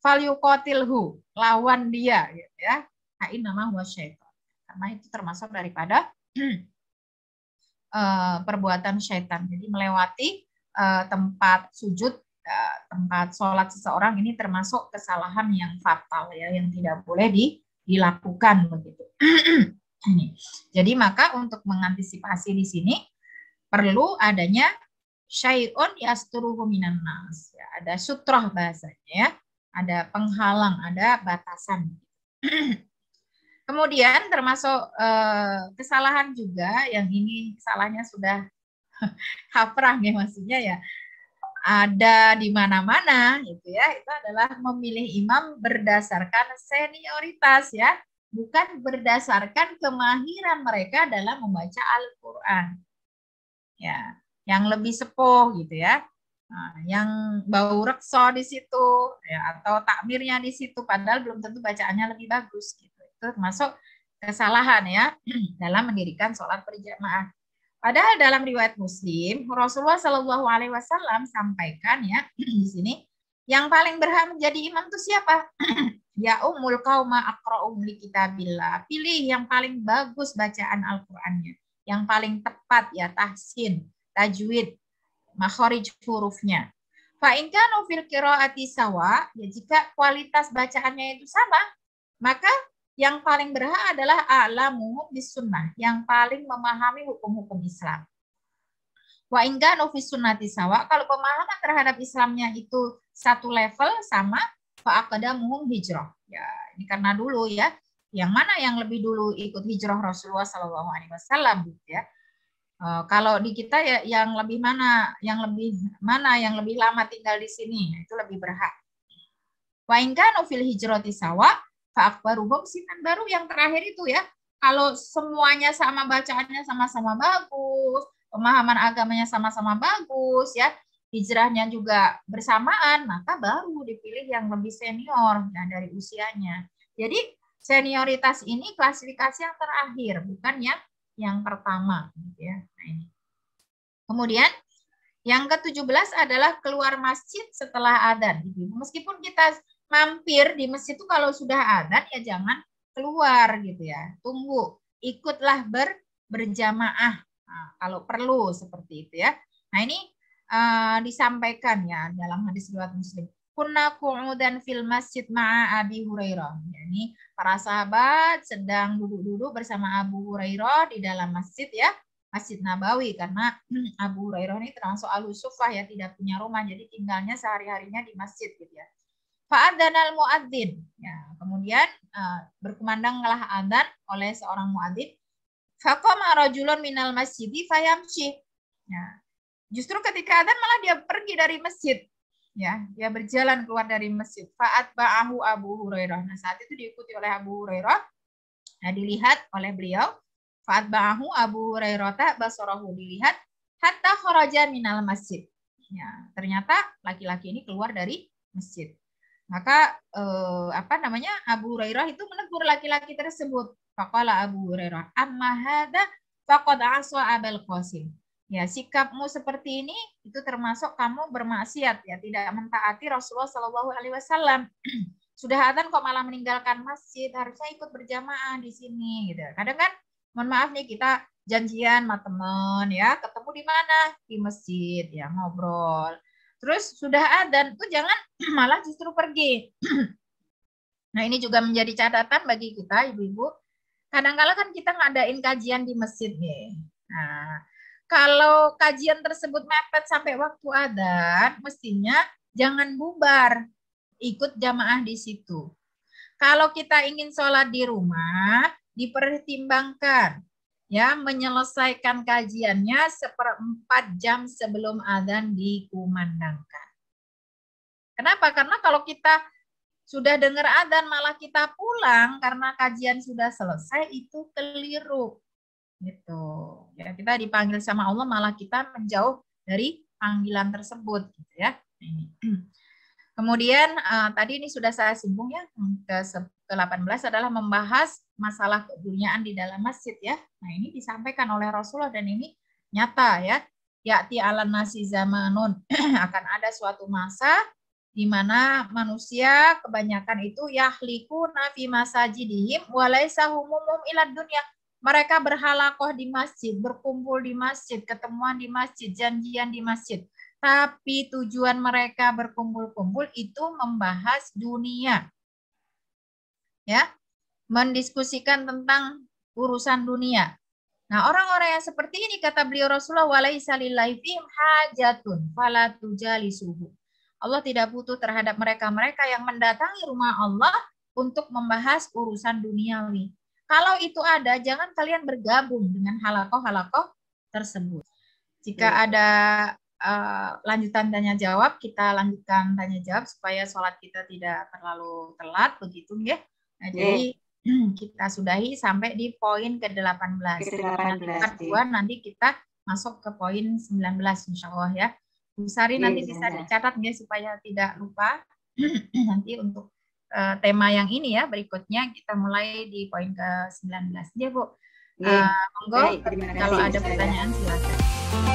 Falyuqatilhu, lawan dia gitu ya. Kain nama huwa syaitan. Karena itu termasuk daripada perbuatan syaitan. Jadi melewati tempat sujud, tempat sholat seseorang ini termasuk kesalahan yang fatal ya, yang tidak boleh dilakukan begitu. Jadi maka untuk mengantisipasi di sini perlu adanya syai'un yasturuhu minan nas. Ya, ada sutroh bahasanya ya, ada penghalang, ada batasan. Kemudian termasuk kesalahan juga, yang ini salahnya sudah haprah ya, maksudnya ya ada di mana-mana gitu ya, itu adalah memilih imam berdasarkan senioritas ya, bukan berdasarkan kemahiran mereka dalam membaca Al-Qur'an. Ya, yang lebih sepuh gitu ya. Nah, yang bau rekso di situ ya, atau takmirnya di situ, padahal belum tentu bacaannya lebih bagus gitu. Itu termasuk kesalahan ya dalam mendirikan sholat berjamaah. Padahal dalam riwayat Muslim, Rasulullah Shallallahu Alaihi Wasallam sampaikan ya di sini, yang paling berhak menjadi imam itu siapa? Ya umul qauma aqra'um li kitabillah. Pilih yang paling bagus bacaan Al-Qur'annya, yang paling tepat ya, tahsin, tajwid, makharij hurufnya. Fa in kanu fil qiraati sawa, ya jika kualitas bacaannya itu sama, maka yang paling berhak adalah a'lamuhum bis sunnah, yang paling memahami hukum-hukum Islam. Wa in kanu fis sunnati sawa, kalau pemahaman terhadap Islamnya itu satu level sama, fa aqdamuhum hijrah. Ya, ini karena dulu ya, yang mana yang lebih dulu ikut hijrah Rasulullah Shallallahu Alaihi Wasallam gitu ya. Kalau di kita ya yang lebih yang lebih lama tinggal di sini, itu lebih berhak. Wa in kanu fil hijrati sawa fa akbaruhum sinan, baru yang terakhir itu ya. Kalau semuanya sama, bacaannya sama-sama bagus, pemahaman agamanya sama-sama bagus ya, hijrahnya juga bersamaan, maka baru dipilih yang lebih senior ya, dari usianya. Jadi senioritas ini klasifikasi yang terakhir, bukan yang pertama gitu ya. Nah, ini. Kemudian yang ke-17 adalah keluar masjid setelah adzan. Meskipun kita mampir di masjid itu, kalau sudah adzan ya jangan keluar gitu ya. Tunggu, ikutlah berjamaah. Nah, kalau perlu seperti itu ya. Nah, ini disampaikan ya dalam hadis riwayat Muslim. Kunna qu'udan fil masjid ma'a Abi Hurairah. Ini para sahabat sedang duduk-duduk bersama Abu Hurairah di dalam masjid ya, Masjid Nabawi, karena Abu Hurairah ini termasuk ahlus suffah ya, tidak punya rumah, jadi tinggalnya sehari-harinya di masjid gitu ya. Fa'adzanal muadzin. Ya, kemudian berkumandanglah adzan oleh seorang muadzin. Faqama rajulun minal masjidi fayamshi. Ya. Justru ketika adzan malah dia pergi dari masjid. Ya, dia berjalan keluar dari masjid. Fa'at ba'ahu Abu Hurairah. Nah, saat itu diikuti oleh Abu Hurairah. Nah, dilihat oleh beliau. Fa'at ba'ahu Abu Hurairah basarahu, dilihat hatta kharaja minal masjid. Ya, ternyata laki-laki ini keluar dari masjid. Maka Abu Hurairah itu menegur laki-laki tersebut. Faqala Abu Hurairah, amma hadza faqad asa Abul Qasim. Ya, sikapmu seperti ini itu termasuk kamu bermaksiat ya, tidak mentaati Rasulullah Shallallahu Alaihi Wasallam. Sudah adzan kok malah meninggalkan masjid, harusnya ikut berjamaah di sini gitu. Kadang kan, mohon maaf nih, kita janjian sama teman ya, ketemu di mana? Di masjid ya, ngobrol. Terus sudah adzan tuh jangan malah justru pergi. Nah, ini juga menjadi catatan bagi kita ibu-ibu. Kadang-kala kan kita ngadain kajian di masjid nih. Nah, kalau kajian tersebut mepet sampai waktu adzan, mestinya jangan bubar, ikut jamaah di situ. Kalau kita ingin sholat di rumah, dipertimbangkan ya, menyelesaikan kajiannya 1/4 jam sebelum adzan dikumandangkan. Kenapa? Karena kalau kita sudah dengar adzan malah kita pulang karena kajian sudah selesai, itu keliru. Gitu. Ya, kita dipanggil sama Allah malah kita menjauh dari panggilan tersebut gitu ya. Kemudian tadi ini sudah saya singgung ya, ke-18 adalah membahas masalah keduniaan di dalam masjid ya. Nah, ini disampaikan oleh Rasulullah dan ini nyata ya. Ya'ti 'alan nasi zamanun. Akan ada suatu masa di mana manusia kebanyakan itu yahlikuna fi masajidihim wa laisa humumum ilad dunya. Mereka berhalakoh di masjid, berkumpul di masjid, ketemuan di masjid, janjian di masjid. Tapi tujuan mereka berkumpul-kumpul itu membahas dunia. Ya, mendiskusikan tentang urusan dunia. Nah, orang-orang yang seperti ini kata beliau Rasulullah walaisa lillahi fihim hajatun fala tujalisuhu. Allah tidak butuh terhadap mereka-mereka yang mendatangi rumah Allah untuk membahas urusan duniawi. Kalau itu ada, jangan kalian bergabung dengan halakoh-halakoh tersebut. Jika ada lanjutan tanya jawab, kita lanjutkan tanya jawab supaya sholat kita tidak terlalu telat, begitu ya. Nah, jadi kita sudahi sampai di poin ke-18. Kedua nanti kita masuk ke poin 19 insya Allah ya. Bu Sari nanti bisa dicatat ya supaya tidak lupa. Nanti untuk tema yang ini ya berikutnya kita mulai di poin ke-19 ya Bu. Monggo kalau ada pertanyaan silakan.